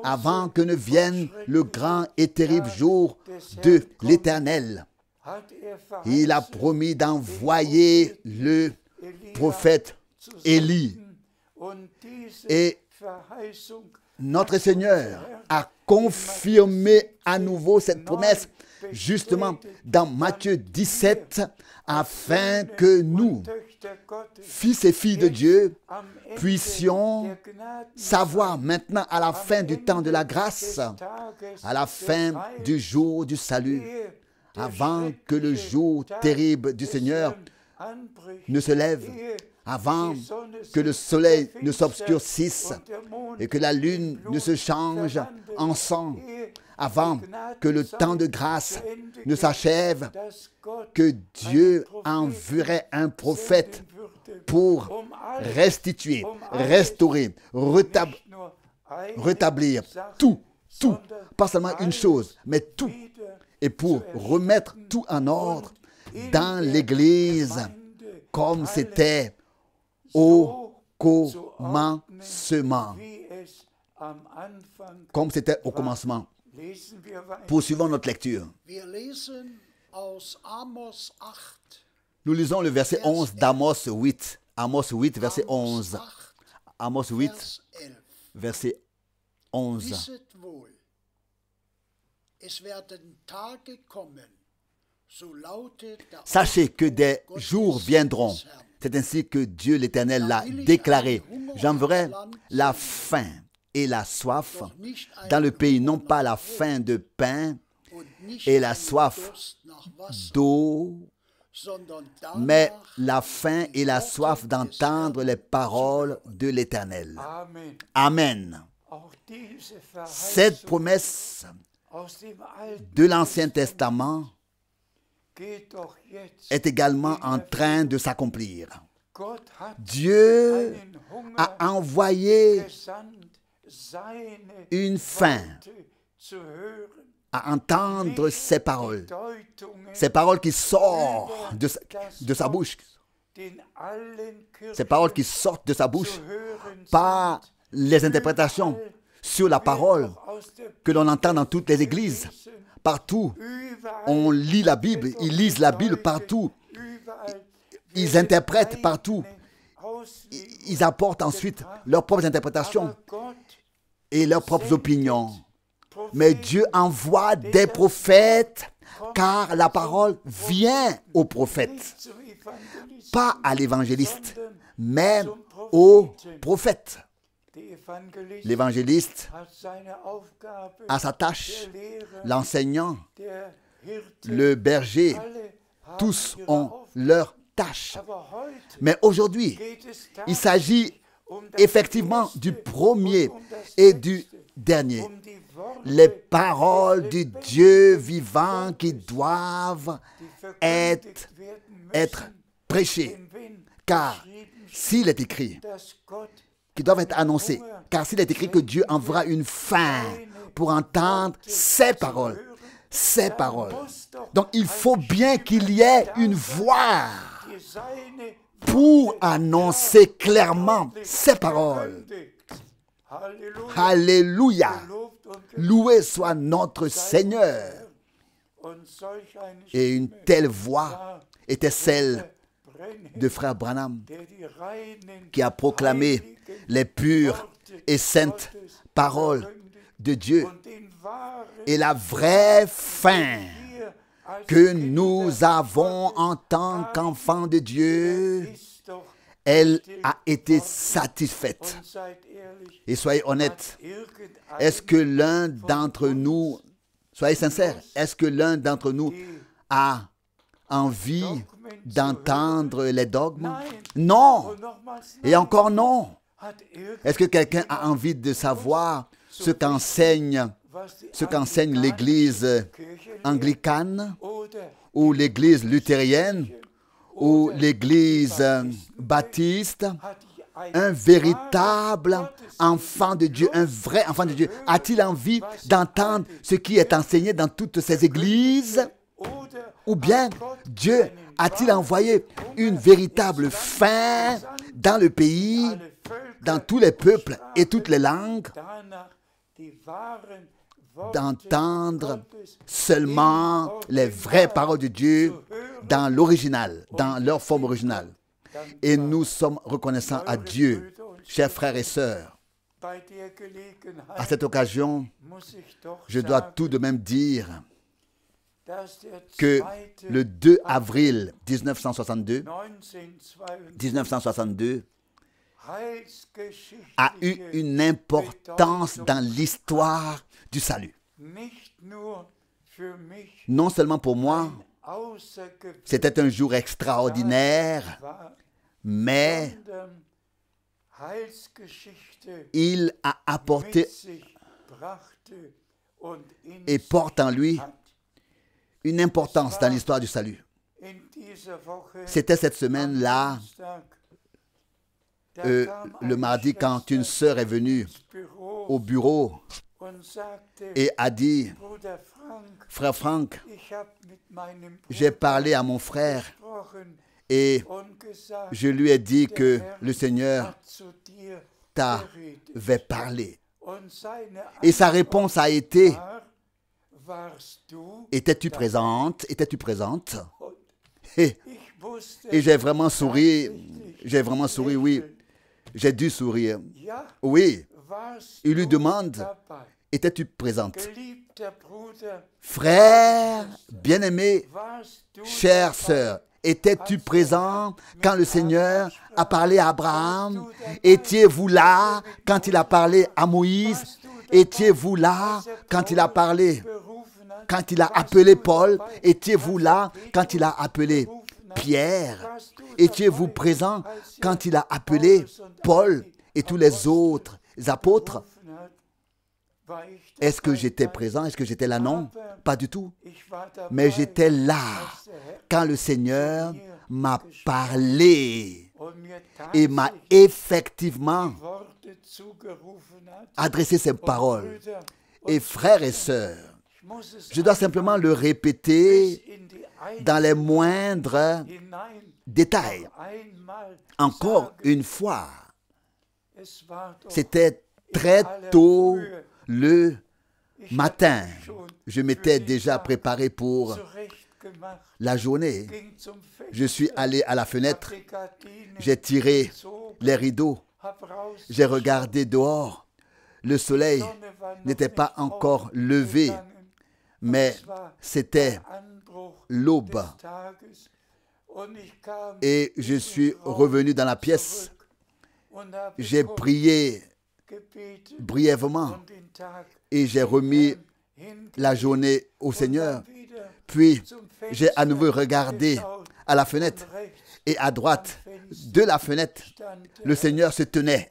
avant que ne vienne le grand et terrible jour de l'Éternel. Hat er Il a verheißen, promis d'envoyer le Elia prophète zu Élie. senden. Und diese Et Verheißung notre Seigneur a confirmé à nouveau cette promesse justement dans Matthieu 17 afin que nous, Töchter Gottes, fils et filles de Dieu, am Ende puissions der Gnaden savoir maintenant à la fin du temps de la grâce, à la fin du jour du salut, avant que le jour terrible du Seigneur ne se lève, avant que le soleil ne s'obscurcisse et que la lune ne se change en sang, avant que le temps de grâce ne s'achève, que Dieu enverrait un prophète pour restituer, restaurer, rétablir tout, pas seulement une chose, mais tout, et pour remettre tout en ordre dans l'Église comme c'était au commencement. Comme c'était au commencement. Poursuivons notre lecture. Wir lesen aus Amos 8, Nous lisons le verset 11 d'Amos 8. Amos 8, verset 11. Amos 8, Vers 11. verset 11. Wisset wohl, es werden Tage kommen, so lautet der Sachez que des Ausspruch jours Gottes viendront. des Herrn. C'est ainsi que Dieu l'Éternel l'a déclaré. J'enverrai la faim et la soif dans le pays, non pas la faim de pain Und nicht et la einen soif Durst nach Wasser, d'eau, sondern mais danach la faim et la soif d'entendre les paroles de l'Éternel. Amen. Amen. Auch diese Cette Verheißung promesse aus dem Alten de l'Ancien Testament est également en train de s'accomplir. Dieu a envoyé une faim à entendre ces paroles qui sortent de sa bouche, ces paroles qui sortent de sa bouche par les interprétations sur la parole que l'on entend dans toutes les églises. Partout, on lit la Bible, ils lisent la Bible partout, ils interprètent partout, ils apportent ensuite leurs propres interprétations et leurs propres opinions. Mais Dieu envoie des prophètes, car la parole vient au prophète, pas à l'évangéliste, mais au prophète. L'évangéliste a sa tâche, l'enseignant, le berger, tous ont leur tâche. Mais aujourd'hui, il s'agit effectivement du premier et du dernier. Les paroles du Dieu vivant qui doivent être prêchées. Car s'il est écrit, qui doivent être annoncées, car s'il est écrit que Dieu enverra une faim pour entendre ses paroles. Ses paroles. Donc il faut bien qu'il y ait une voix pour annoncer clairement ses paroles. Alléluia. Loué soit notre Seigneur. Et une telle voix était celle de frère Branham, qui a proclamé les pures et saintes paroles de Dieu. Et la vraie fin que nous avons en tant qu'enfants de Dieu, elle a été satisfaite. Et soyez honnêtes, est-ce que l'un d'entre nous, soyez sincères, est-ce que l'un d'entre nous a envie d'entendre les dogmes? Non. Et encore non. Est-ce que quelqu'un a envie de savoir ce qu'enseigne l'Église anglicane ou l'Église luthérienne ou l'Église baptiste? Un véritable enfant de Dieu, un vrai enfant de Dieu, a-t-il envie d'entendre ce qui est enseigné dans toutes ces églises? Ou bien Dieu a-t-il envoyé une véritable faim dans le pays, dans tous les peuples et toutes les langues, d'entendre seulement les vraies paroles de Dieu dans l'original, dans leur forme originale? Et nous sommes reconnaissants à Dieu, chers frères et sœurs. À cette occasion, je dois tout de même dire que le 2 avril 1962 a eu une importance dans l'histoire du salut. Non seulement pour moi, c'était un jour extraordinaire, mais il a apporté et porte en lui une importance dans l'histoire du salut. C'était cette semaine-là, le mardi, quand une sœur est venue au bureau et a dit: Frère Franck, j'ai parlé à mon frère et je lui ai dit que le Seigneur t'avait parlé. Et sa réponse a été: étais-tu présente? Étais-tu présente? Et j'ai vraiment souri, oui. J'ai dû sourire. Oui. Il lui demande: étais-tu présente? Frère bien-aimé, chère sœur, étais-tu présent quand le Seigneur a parlé à Abraham? Étiez-vous là quand il a parlé à Moïse? Étiez-vous là quand il a parlé, quand il a appelé Paul? Étiez-vous là quand il a appelé Pierre? Étiez-vous présent quand il a appelé Paul et tous les autres apôtres? Est-ce que j'étais présent? Est-ce que j'étais là? Non, pas du tout. Mais j'étais là quand le Seigneur m'a parlé et m'a effectivement adressé ses paroles. Et frères et sœurs, je dois simplement le répéter dans les moindres détails. Encore une fois, c'était très tôt le matin. Je m'étais déjà préparé pour la journée. Je suis allé à la fenêtre, j'ai tiré les rideaux, j'ai regardé dehors. Le soleil n'était pas encore levé, mais c'était l'aube. Et je suis revenu dans la pièce. J'ai prié brièvement et j'ai remis la journée au Seigneur. Puis, j'ai à nouveau regardé à la fenêtre et à droite de la fenêtre, le Seigneur se tenait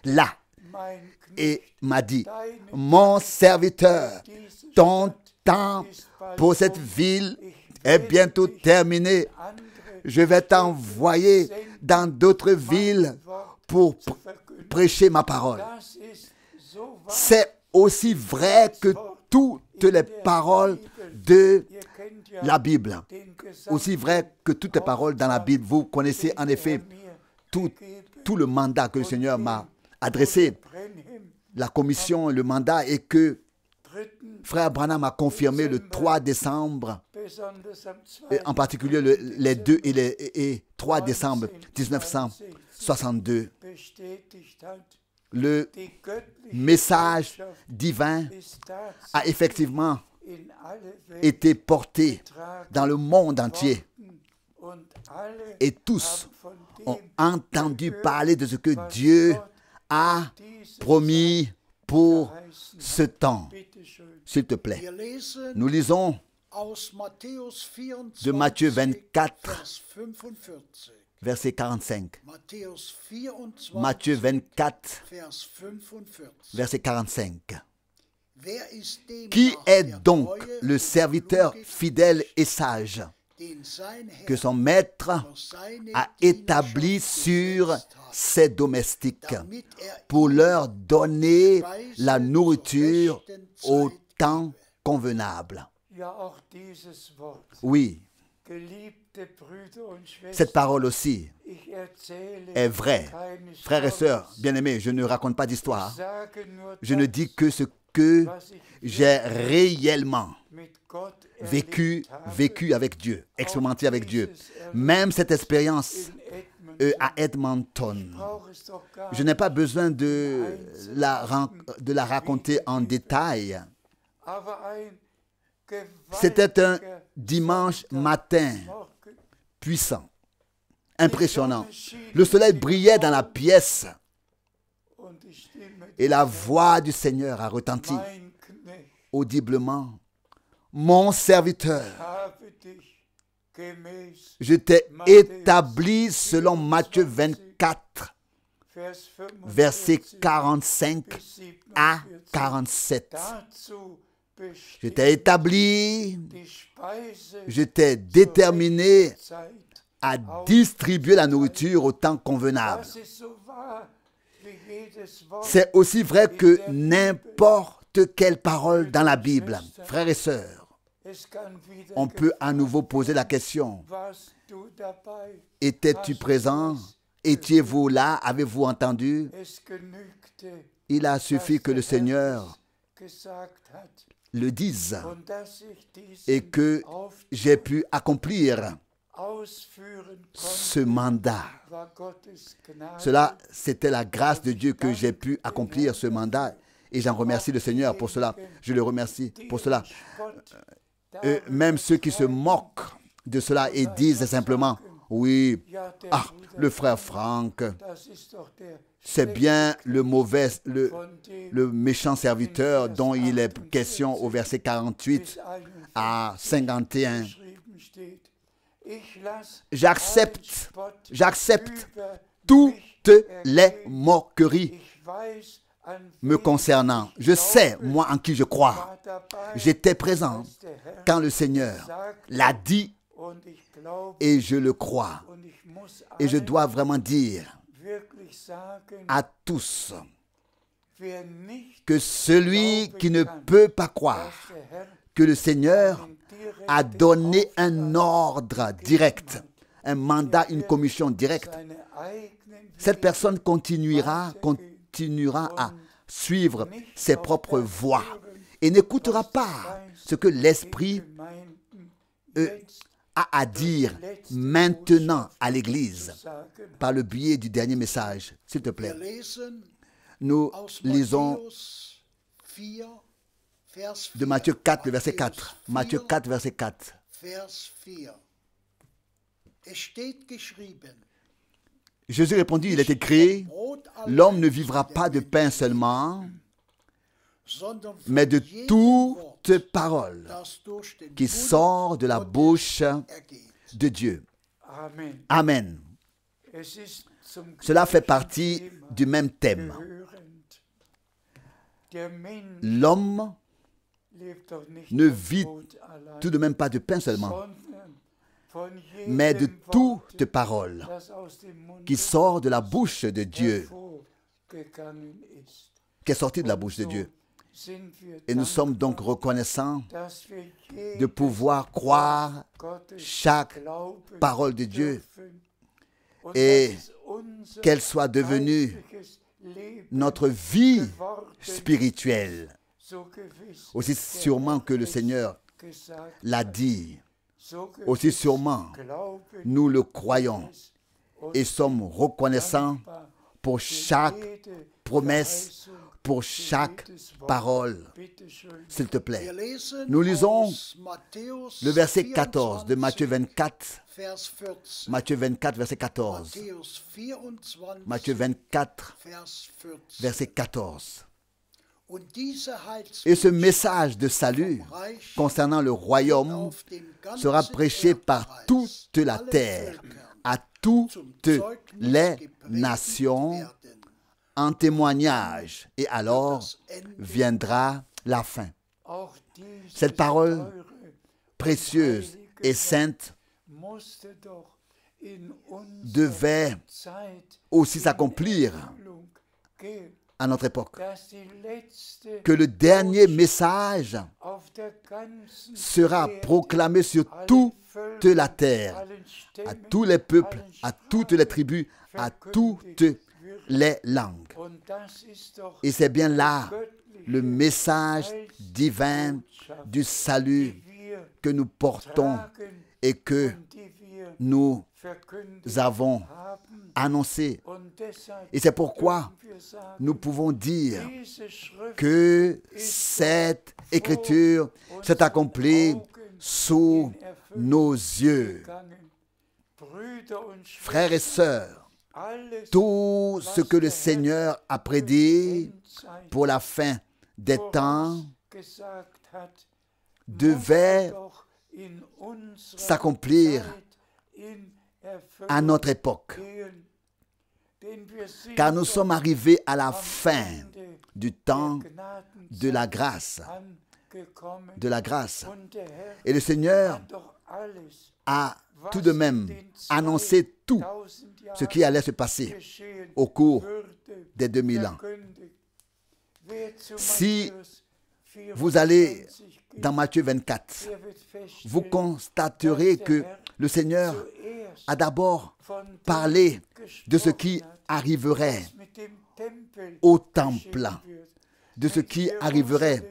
là et m'a dit, mon serviteur, ton temps pour cette ville est bientôt terminé. Je vais t'envoyer dans d'autres villes pour prêcher ma parole. C'est aussi vrai que toutes les paroles de la Bible. Aussi vrai que toutes les paroles dans la Bible. Vous connaissez en effet tout le mandat que le Seigneur m'a adressé. La commission, le mandat, et que Frère Branham a confirmé le 3 décembre, et en particulier les 2 et 3 décembre 1962. Le message divin a effectivement été porté dans le monde entier. Et tous ont entendu parler de ce que Dieu a promis pour ce temps. S'il te plaît, nous lisons de Matthieu 24, verset 45. Matthieu 24, verset 45. Qui est donc le serviteur fidèle et sage que son maître a établi sur ses domestiques pour leur donner la nourriture au temps convenable? Oui, cette parole aussi est vraie. Frères et sœurs, bien-aimés, je ne raconte pas d'histoire. Je ne dis que ce que j'ai réellement vécu avec Dieu, expérimenté avec Dieu. Même cette expérience à Edmonton, je n'ai pas besoin de la raconter en détail. C'était un dimanche matin puissant, impressionnant. Le soleil brillait dans la pièce et la voix du Seigneur a retenti audiblement. Mon serviteur, je t'ai établi selon Matthieu 24, versets 45 à 47. Je t'ai établi, je t'ai déterminé à distribuer la nourriture au temps convenable. C'est aussi vrai que n'importe quelle parole dans la Bible. Frères et sœurs, on peut à nouveau poser la question. Étais-tu présent? Étiez-vous là? Avez-vous entendu? Il a suffi que le Seigneur le dise et que j'ai pu accomplir ce mandat. Cela, c'était la grâce de Dieu que j'ai pu accomplir ce mandat. Et j'en remercie le Seigneur pour cela. Je le remercie pour cela. Même ceux qui se moquent de cela et disent simplement, oui, le frère Franck, c'est bien le mauvais, le méchant serviteur dont il est question au verset 48 à 51. J'accepte toutes les moqueries me concernant. Je sais, moi, en qui je crois. war dabei, J'étais présent als der Herr quand le Seigneur l'a dit und ich glaube et je le crois. und ich muss Et je allen dois vraiment dire wirklich sagen, à tous wer nicht que celui qui ne peut pas croire dass der Herr que le Seigneur den direkten a donné Auftrag un ordre direct, un mandat, une commission directe, seine eigenen cette personne continuera à suivre ses propres voies et n'écoutera pas ce que l'Esprit Gemeinden a à dire maintenant à l'Église sagen. par le biais du dernier message. S'il te plaît, Wir lesen nous aus lisons Matthäus 4, Vers 4. de Matthieu 4, le verset 4. Matthäus Matthieu 4, 4, verset 4. Vers 4. Es steht geschrieben, Jésus répondit, il est écrit, Brot l'homme ne allein vivra der pas de Mensch pain lebt, seulement, sondern von mais de jedem toute Wort, parole das durch den qui Mund sort de la Gottes bouche ergeht. de Dieu. Amen. Amen. Es ist zum Cela fait gleichen partie Thema du même thème. gehörend. Der Mensch L'homme lebt doch nicht ne vom vit Brot allein, tout de même pas de pain seulement, sondern von mais de jedem toute Wort, parole das aus dem Munde qui sort de la bouche de Dieu, hervorgegangen ist. qui est sorti de la bouche de So Dieu. sind wir Et nous sommes donc dankbar, reconnaissants dass wir de jedes pouvoir croire Gottes chaque glauben parole de Dieu dürfen und et dass unser qu'elle soit devenue geistliches Leben notre vie geworden spirituelle, so gewiss aussi der sûrement que le es Seigneur gesagt l'a hat. dit, So aussi gewiss sûrement glauben nous le croyons es und et sommes reconnaissants dankbar pour für chaque jede promesse, Verheißung, pour für chaque jedes Wort. parole. Bitte schön. S'il te plaît. Wir lesen Nous lisons aus Matthäus le verset 14 de 24, Matthieu 24. Vers 14. Matthieu 24, verset 14. Matthäus 24, Matthieu 24, Vers 14. verset 14. Und diese Et ce Heilsbotschaft message de salut vom Reich concernant le royaume auf dem ganzen sera prêché par Erdkreis toute la allen terre Völkern à zum toutes Zeugnis les gepredigt nations werden. en témoignage. Et alors Das Ende viendra la fin. Auch dieses Cette parole teure précieuse et sainte musste doch in unserer devait Zeit aussi in s'accomplir Erfüllung gehen, à notre époque. dass die letzte Que le dernier message auf der ganzen sera Erde, proclamé sur allen toute Völkern, la terre, allen à Stämmen, tous les peuples, allen à toutes les tribus, à toutes les langues. Und das ist doch Et c'est bien là göttliche le message divin Heilsbotschaft, du salut die wir que nous portons tragen et que und die wir nous verkündigt avons haben. annoncé. Und deshalb Et c'est pourquoi dürfen wir sagen, nous pouvons dire diese Schrift que cette écriture s'est accomplie sous nos yeux. gegangen. Brüder und Frères et sœurs, alles tout ce que le Seigneur a prédit Endzeit pour la fin des temps vorausgesagt hat, devait doch in unserer s'accomplir Zeit in Erfüllung à notre époque. gehen. Denn wir sind Car nous doch sommes arrivés à la am fin Ende du temps der Gnadenzeit de la grâce. angekommen. De la grâce. Und der Herr Et le Seigneur hat doch alles, a was tout de même in den annoncé tout 2000 ce qui allait se passer geschehen au cours würde, des 2000 ans. verkündigt. Wer zu Si Matthäus vous allez 24 geht, dans Matthieu 24, der wird feststellen, vous constaterez que le Seigneur zuerst a d'abord von dem parlé de ce gesprochen qui hat, arriverait was mit dem Tempel au geschehen temple, wird, de ce mit qui Jerusalem arriverait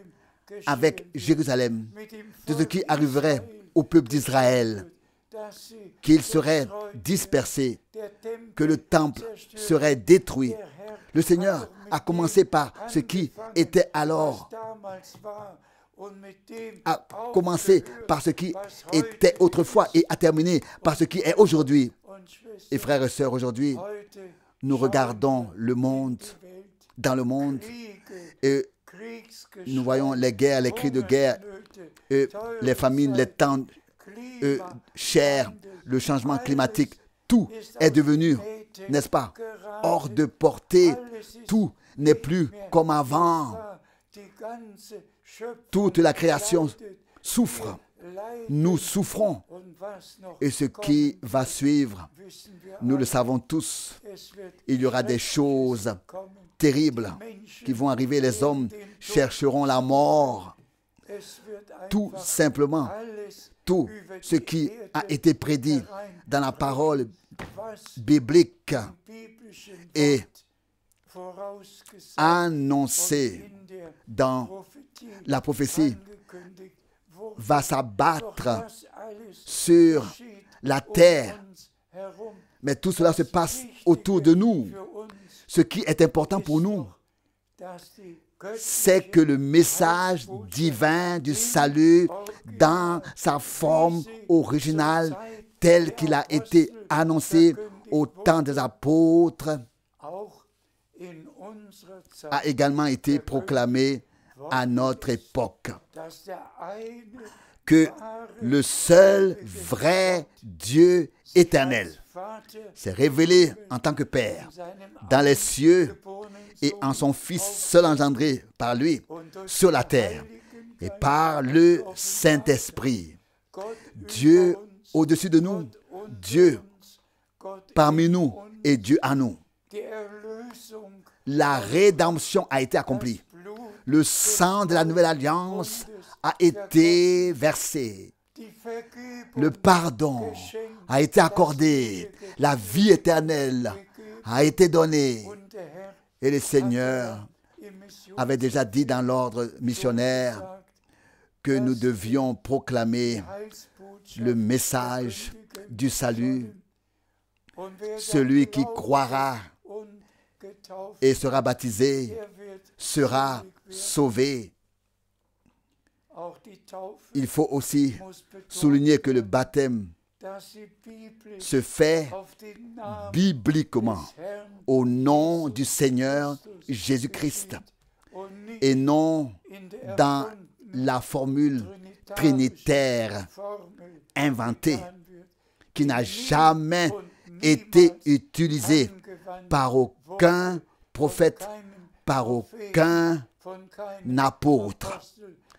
geschehen avec wird, Jérusalem, mit dem de ce Volk qui arriverait Israel au peuple geschehen d'Israël, wird, dass sie qu'il serait zerstreut wird, dispersé, der Tempel que le temple zerstört serait wird. détruit. Der Herr Le hat Seigneur doch mit a dem commencé par ce qui angefangen, était was alors, damals war, und mit dem a commencé aufgehört, par ce qui was était heute autrefois ist. et a terminé par ce qui est aujourd'hui. Und Schwestern, Et frères et sœurs, aujourd'hui, heute nous schauen regardons wir le monde, die Welt, dans le monde, Kriege, et Kriegsgeschrei, nous voyons les guerres, les cris de guerre, Hungersnöte, teure les famines, les Zeiten, temps chers, Klimawandel, le changement alles climatique, tout est devenu, n'est-ce pas, hors de portée. Tout n'est plus comme avant. Toute la création souffre. Nous souffrons. Et ce qui va suivre, nous le savons tous. Il y aura des choses terribles qui vont arriver. Les hommes chercheront la mort. Tout simplement, tout ce qui a été prédit dans la parole biblique et annoncé dans la prophétie va s'abattre sur la terre. Mais tout cela se passe autour de nous. Ce qui est important pour nous, c'est que le message divin du salut dans sa forme originale, tel qu'il a été annoncé au temps des apôtres, a également été proclamé à notre époque. Que le seul vrai Dieu éternel s'est révélé en tant que Père dans les cieux et en son Fils seul engendré par lui sur la terre et par le Saint-Esprit. Dieu au-dessus de nous, Dieu parmi nous et Dieu en nous. La rédemption a été accomplie. Le sang de la nouvelle alliance a été versé. Le pardon a été accordé. La vie éternelle a été donnée. Et le Seigneur avait déjà dit dans l'ordre missionnaire que nous devions proclamer le message du salut. Celui qui croira et sera baptisé sera sauvé. Il faut aussi souligner que le baptême se fait bibliquement au nom du Seigneur Jésus-Christ et non dans la formule trinitaire inventée qui n'a jamais été utilisée par aucun prophète, par aucun apôtre,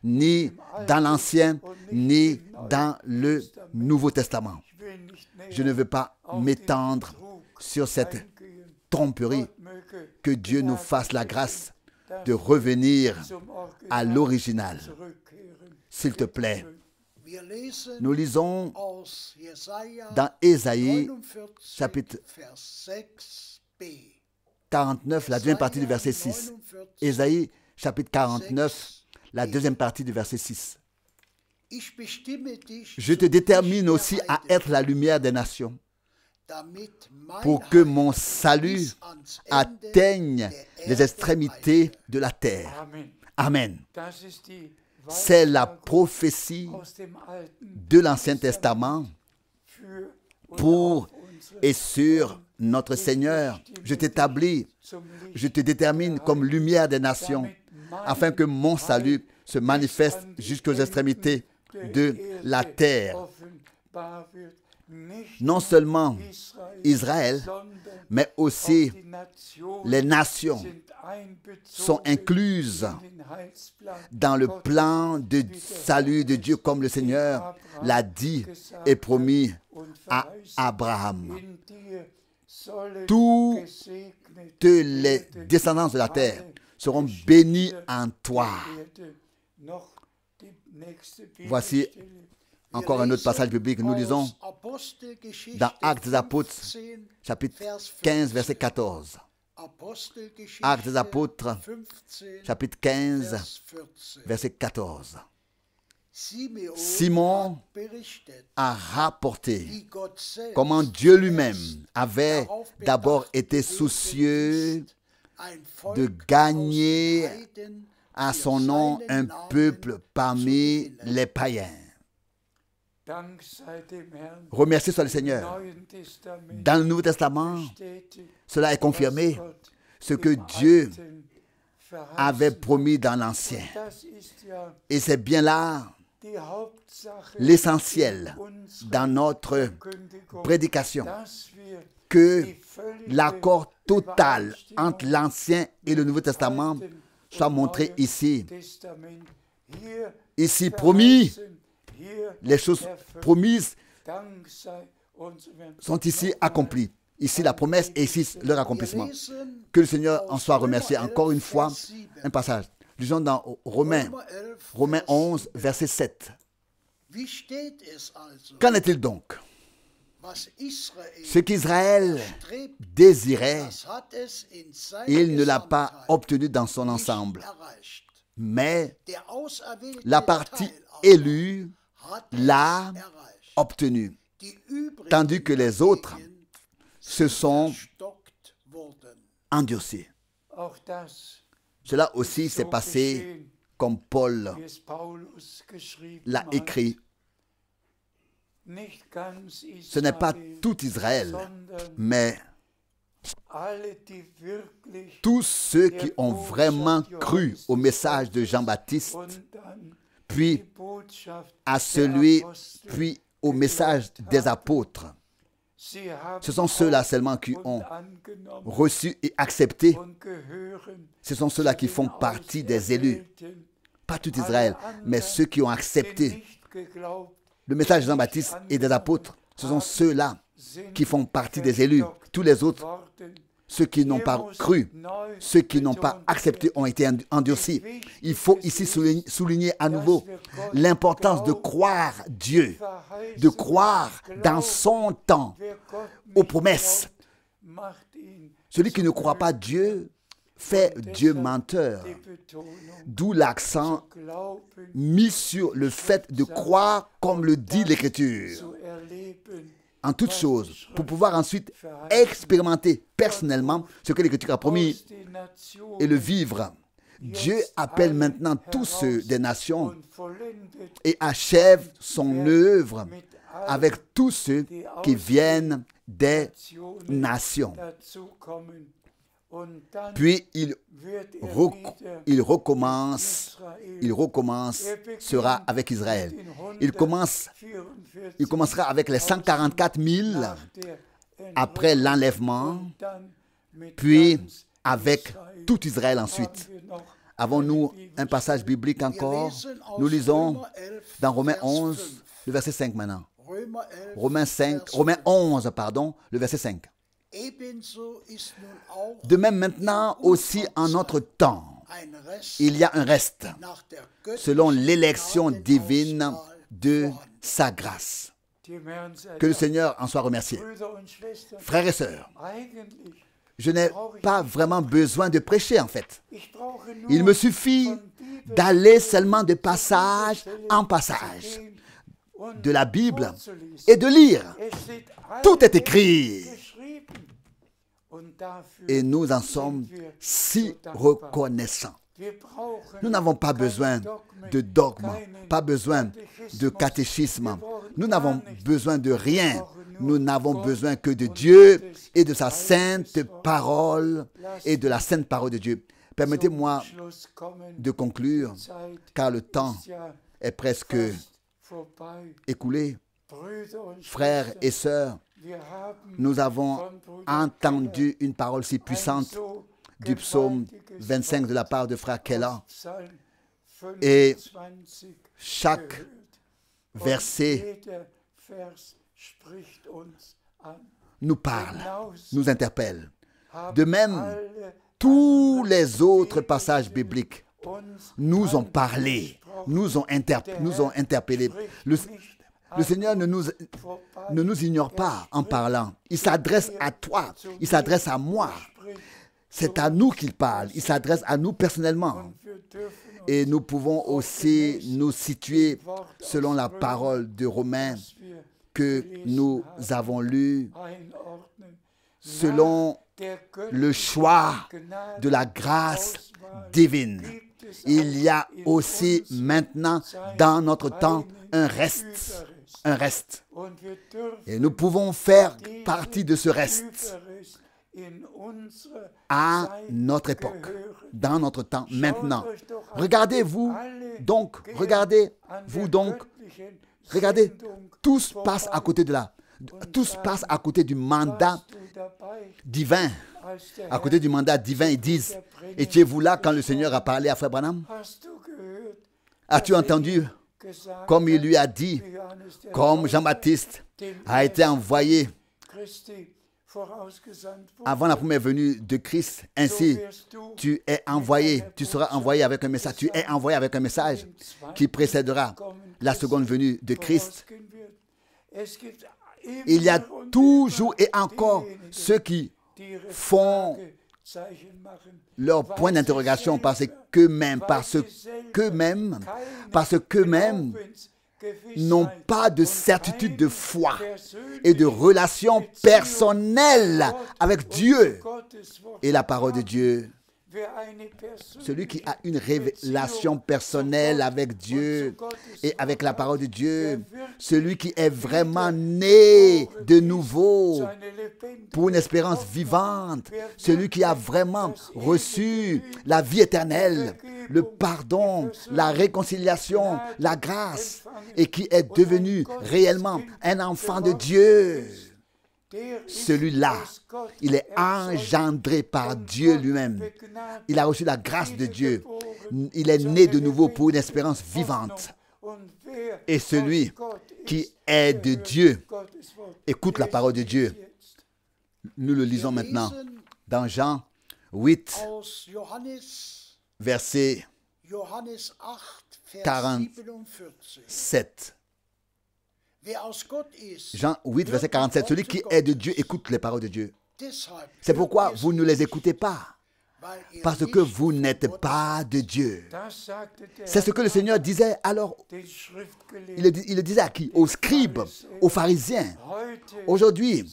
ni dans l'Ancien, ni dans le Nouveau Testament. Je ne veux pas m'étendre sur cette tromperie. Que Dieu nous fasse la grâce de revenir à l'original. S'il te plaît, nous lisons dans Ésaïe, chapitre 49, la deuxième partie du verset 6. Ésaïe, chapitre 49, la deuxième partie du verset 6. Je te détermine aussi à être la lumière des nations, pour que mon salut atteigne les extrémités de la terre. Amen. C'est la prophétie de l'Ancien Testament pour et sur notre Seigneur. Je t'établis, je te détermine comme lumière des nations, afin que mon salut se manifeste jusqu'aux extrémités de la terre. Non seulement Israël, mais aussi les nations sont incluses dans le plan de salut de Dieu, comme le Seigneur l'a dit et promis à Abraham. Toutes les descendances de la terre seront bénies en toi. Voici encore un autre passage biblique. Nous lisons dans Actes des Apôtres, chapitre 15, verset 14. Actes des Apôtres, chapitre 15, verset 14. Simon a rapporté comment Dieu lui-même avait d'abord été soucieux de gagner à son nom un peuple parmi les païens. Remerciez soit le Seigneur. Dans le Nouveau Testament, cela est confirmé, ce que Dieu avait promis dans l'Ancien. Et c'est bien là die Hauptsache l'essentiel in unserer dans notre Verkündigung, prédication, dass wir que die völlige l'accord total Übereinstimmung entre l'Ancien et le Nouveau Testament Alten soit und montré Neuen ici. Testament hier Ici promis, verheißen, hier les choses erfüllt. promises Dank sei unserem sont ici nochmal accomplies. Ici la promesse et ici leur Wir accomplissement. lesen Que le Seigneur en aus soit remercié. Römer Encore 11, une fois, Vers 7. un passage. Lisons dans Romains, Römer 11, Romains Vers 11, 7. verset 7. Wie steht es also, Qu'en est-il donc? was Israel Ce qu'Israël strebt, désirait, das hat es in seiner il ne l'a pas Gesamtheit obtenu dans son nicht ensemble. erreicht. Mais Der auserwählte la partie Teil aber élue hat l'a es erreicht. obtenu, Die übrigen tandis que les autres dagegen se sont verstockt wurden. endurcis. auch das Cela aussi s'est so passé geschehen, comme Paul wie es Paulus geschrieben l'a hat. écrit. Nicht ganz Ce n'est pas Israel, tout Israël, sondern mais alle, die wirklich tous ceux qui ont vraiment cru au message de Jean-Baptiste, und dann die puis Botschaft à der celui, Apostel puis au message des apôtres. Sie haben Ce sont ceux-là seulement qui und ont angenommen reçu et accepté. und gehören Ce sont ceux-là qui zu font den partie des élus. Auserwählten, Pas tout Israël, mais ceux qui ont die accepté nicht geglaubt le message de Jean-Baptiste et des apôtres. Ce sont ceux-là sind, qui font partie des élus. Tous les autres, worden. ceux qui n'ont pas cru, ceux qui n'ont pas accepté ont été endurcis. Il faut ici souligner à nouveau l'importance de croire Dieu, de croire dans son temps Wer Gott aux nicht promesses. glaubt, macht ihn Celui qui ne croit pas Dieu fait Dieu menteur. die Betonung D'où l'accent glauben mis sur le fait de croire comme le dit l'Écriture. zu erleben. En toutes choses, pour pouvoir ensuite expérimenter personnellement ce que l'Écriture a promis Aus den Nationen et le vivre. Dieu appelle maintenant tous ceux des nations und vollendet et achève son œuvre mit allen avec tous ceux qui viennent des nations. dazukommen. Und dann Puis il wird wieder recommence, sera avec Israël. Il commencera avec les 144 000 après l'enlèvement, puis avec tout Israël ensuite. Avons-nous un passage biblique encore? Nous lisons dans Romains 11, le verset 5 maintenant. Romains 11, pardon, le verset 5. Ebenso ist nun auch De même maintenant aussi en notre temps, ein Rest il y a un reste nach der göttlichen selon l'élection divine Gnadenauswahl de vorhanden. sa grâce. dem Herrn sei Que le Dank. Seigneur en soit remercié. Brüder und Schwestern, Frères et sœurs, eigentlich, je n'ai pas vraiment besoin de prêcher en fait. ich brauche nur Il me suffit von Bibel d'aller seulement de passage en passage gehen und de la Bible vorzulesen. et de lire. Es steht Tout est alles écrit. geschrieben. Und dafür Et nous en sommes sind wir si so dankbar. reconnaissants. Wir brauchen Nous n'avons pas kein besoin Dogme, de dogme, keinen pas besoin de Katechismus. catéchisme. Wir brauchen Nous gar n'avons nichts. besoin de rien. brauchen nur Nous n'avons Gott besoin que de und Dieu Gottes et de sa heiliges sainte Wort. parole et de la sainte parole de Dieu. Permettez-moi Zum Schluss kommen. de conclure, Die Zeit car le temps ist ja est presque fast vorbei. écoulé. Brüder und Frères et Schwestern, sœurs, wir haben nous avons von Bruder entendu une parole si Keller puissante ein so du psaume gewaltiges 25 de la Wort part de frère Keller. aus Psalm Et 25 chaque gehört. Und verset jeder Vers spricht uns an. nous parle, Genauso nous interpelle. haben De même, alle tous anderen les autres Bibelstellen passages bibliques uns nous ont parlé, angesprochen. nous ont interpellés. Le Seigneur ne nous ignore pas en parlant. Il s'adresse à toi, il s'adresse à moi. C'est à nous qu'il parle, il s'adresse à nous personnellement. Et nous pouvons aussi nous situer selon la parole de Romains que nous avons lue, selon le choix de la grâce divine. Il y a aussi maintenant dans notre temps un reste. Un reste. Et nous pouvons faire partie de ce reste. à notre époque, dans notre temps, maintenant. Regardez-vous donc, regardez, tous passent à côté de là. Tous passent à côté du mandat divin. À côté du mandat divin, ils disent, étiez-vous là quand le Seigneur a parlé à Frère Branham? As-tu entendu comme il lui a dit, comme Jean-Baptiste a été envoyé avant la première venue de Christ, ainsi tu es envoyé, tu seras envoyé avec un message, tu es envoyé avec un message qui précédera la seconde venue de Christ. Il y a toujours et encore ceux qui font leur point d'interrogation parce qu'eux-mêmes n'ont pas de certitude de foi et de relation personnelle avec Dieu et la parole de Dieu. Celui qui a une relation personnelle avec Dieu et avec la parole de Dieu, celui qui est vraiment né de nouveau pour une espérance vivante, celui qui a vraiment reçu la vie éternelle, le pardon, la réconciliation, la grâce, et qui est devenu réellement un enfant de Dieu. Celui-là, il est engendré par Dieu lui-même. Il a reçu la grâce de Dieu. Il est né de nouveau pour une espérance vivante. Et celui qui est de Dieu écoute la parole de Dieu. Nous le lisons maintenant dans Jean 8, verset 47. Jean 8, verset 47. Celui qui est de Dieu écoute les paroles de Dieu. C'est pourquoi vous ne les écoutez pas. Parce que vous n'êtes pas de Dieu. C'est ce que le Seigneur disait alors. Il le disait à qui? Aux scribes, aux pharisiens. Aujourd'hui,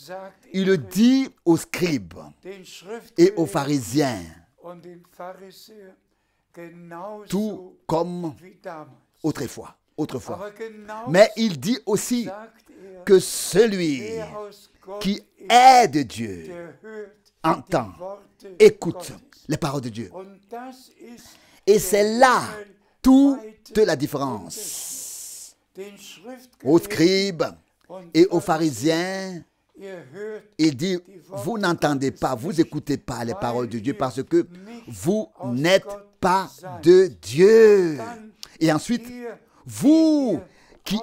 il le dit aux scribes et aux pharisiens. Tout comme autrefois. Mais il dit aussi que celui qui est de Dieu entend, écoute les paroles de Dieu. Et c'est là toute la différence. Aux scribes et aux pharisiens, il dit, vous n'entendez pas, vous n'écoutez pas les paroles de Dieu parce que vous n'êtes pas de Dieu. Et ensuite, vous qui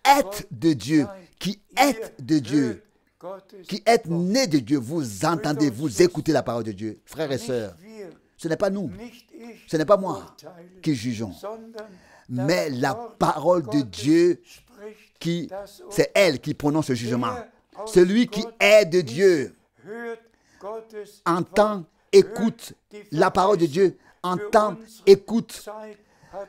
êtes de Dieu, qui êtes nés de Dieu, vous entendez, vous écoutez la parole de Dieu. Frères et sœurs, ce n'est pas nous, ce n'est pas moi qui jugeons, mais la parole de Dieu, c'est elle qui prononce le jugement. Celui qui est de Dieu entend, écoute la parole de Dieu, entend, écoute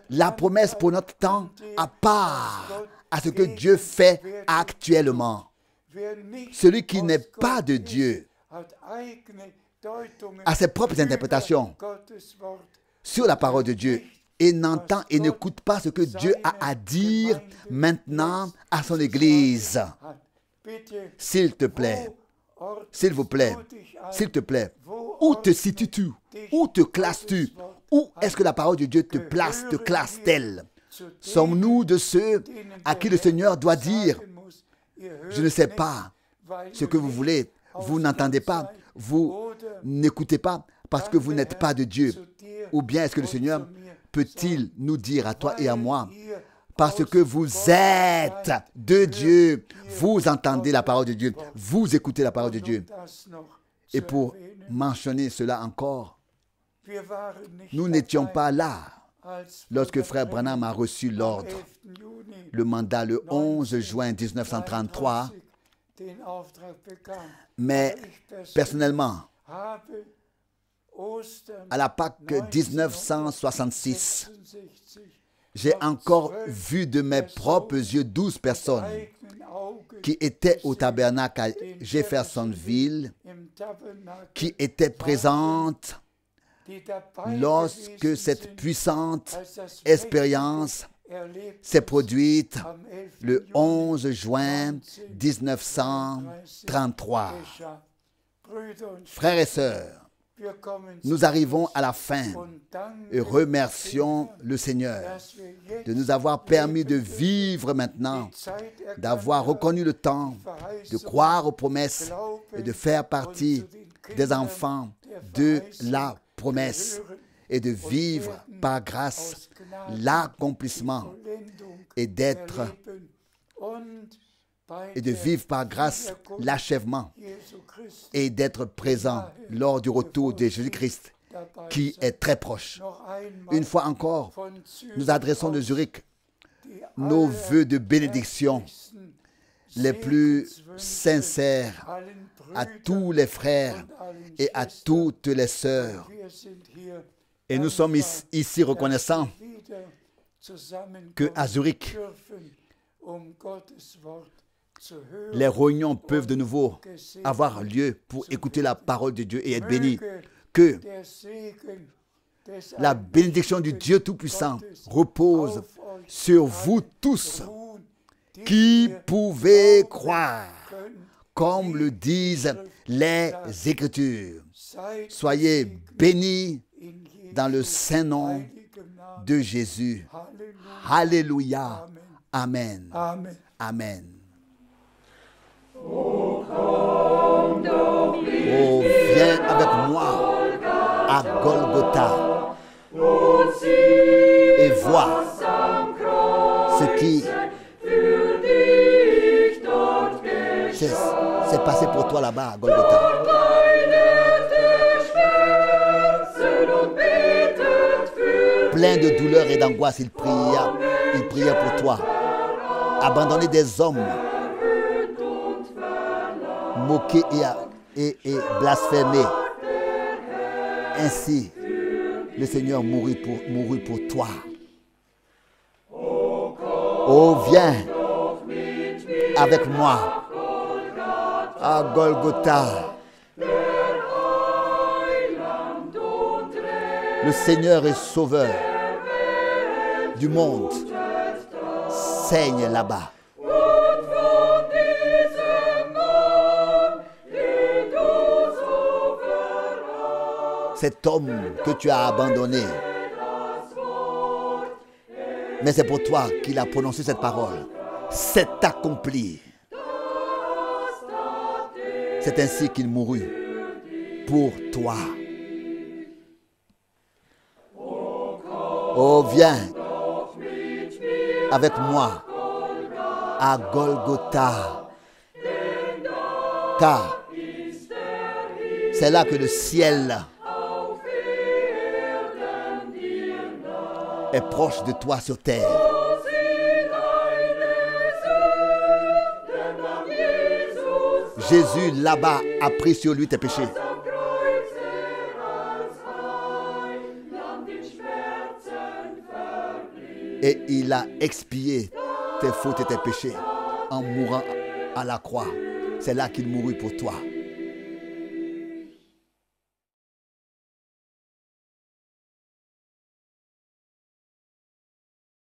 la promesse pour notre temps à part à ce que Dieu fait actuellement. Celui qui n'est pas de Dieu a ses propres interprétations sur la parole de Dieu et n'entend et n'écoute pas ce que Dieu a à dire maintenant à son Église. S'il te plaît, s'il vous plaît, s'il te plaît, où te situes-tu? Où te classes-tu? Où est-ce que la parole de Dieu te place, te classe-t-elle? Sommes-nous de ceux à qui le Seigneur doit dire, je ne sais pas ce que vous voulez, vous n'entendez pas, vous n'écoutez pas parce que vous n'êtes pas de Dieu? Ou bien est-ce que le Seigneur peut-il nous dire à toi et à moi, parce que vous êtes de Dieu, vous entendez la parole de Dieu, vous écoutez la parole de Dieu. Et pour mentionner cela encore, nous n'étions pas là lorsque Frère Branham a reçu l'ordre, le mandat le 11 juin 1933. Mais personnellement, à la Pâque 1966, j'ai encore vu de mes propres yeux 12 personnes qui étaient au tabernacle à Jeffersonville, qui étaient présentes lorsque cette puissante expérience s'est produite le 11 juin 1933. Frères et sœurs, nous arrivons à la fin et remercions le Seigneur de nous avoir permis de vivre maintenant, d'avoir reconnu le temps, de croire aux promesses et de faire partie des enfants de la promesse et de vivre par grâce l'accomplissement et de vivre par grâce l'achèvement et d'être présent lors du retour de Jésus-Christ qui est très proche. Une fois encore, nous adressons de Zurich nos vœux de bénédiction les plus sincères à tous les frères et à toutes les sœurs. Et nous sommes ici reconnaissants qu'à Zurich, les réunions peuvent de nouveau avoir lieu pour écouter la parole de Dieu et être bénis. Que la bénédiction du Dieu Tout-Puissant repose sur vous tous qui pouvez croire, comme le disent les Écritures. Soyez bénis dans le saint nom de Jésus. Alléluia. Amen. Amen. Oh, viens avec moi à Golgotha et vois ce qui s'est passé pour toi là-bas à Golgotha. Plein de douleur et d'angoisse, il priait pour toi. Abandonné des hommes, moqué et blasphémé. Ainsi, le Seigneur mourut pour toi. Oh, viens avec moi à Golgotha. Le Seigneur et Sauveur du monde saigne là-bas. Cet homme que tu as abandonné, mais c'est pour toi qu'il a prononcé cette parole. C'est accompli. C'est ainsi qu'il mourut pour toi. Oh, viens avec moi à Golgotha, car c'est là que le ciel est proche de toi sur terre. Jésus là-bas a pris sur lui tes péchés. Et il a expié tes fautes et tes péchés en mourant à la croix. C'est là qu'il mourut pour toi.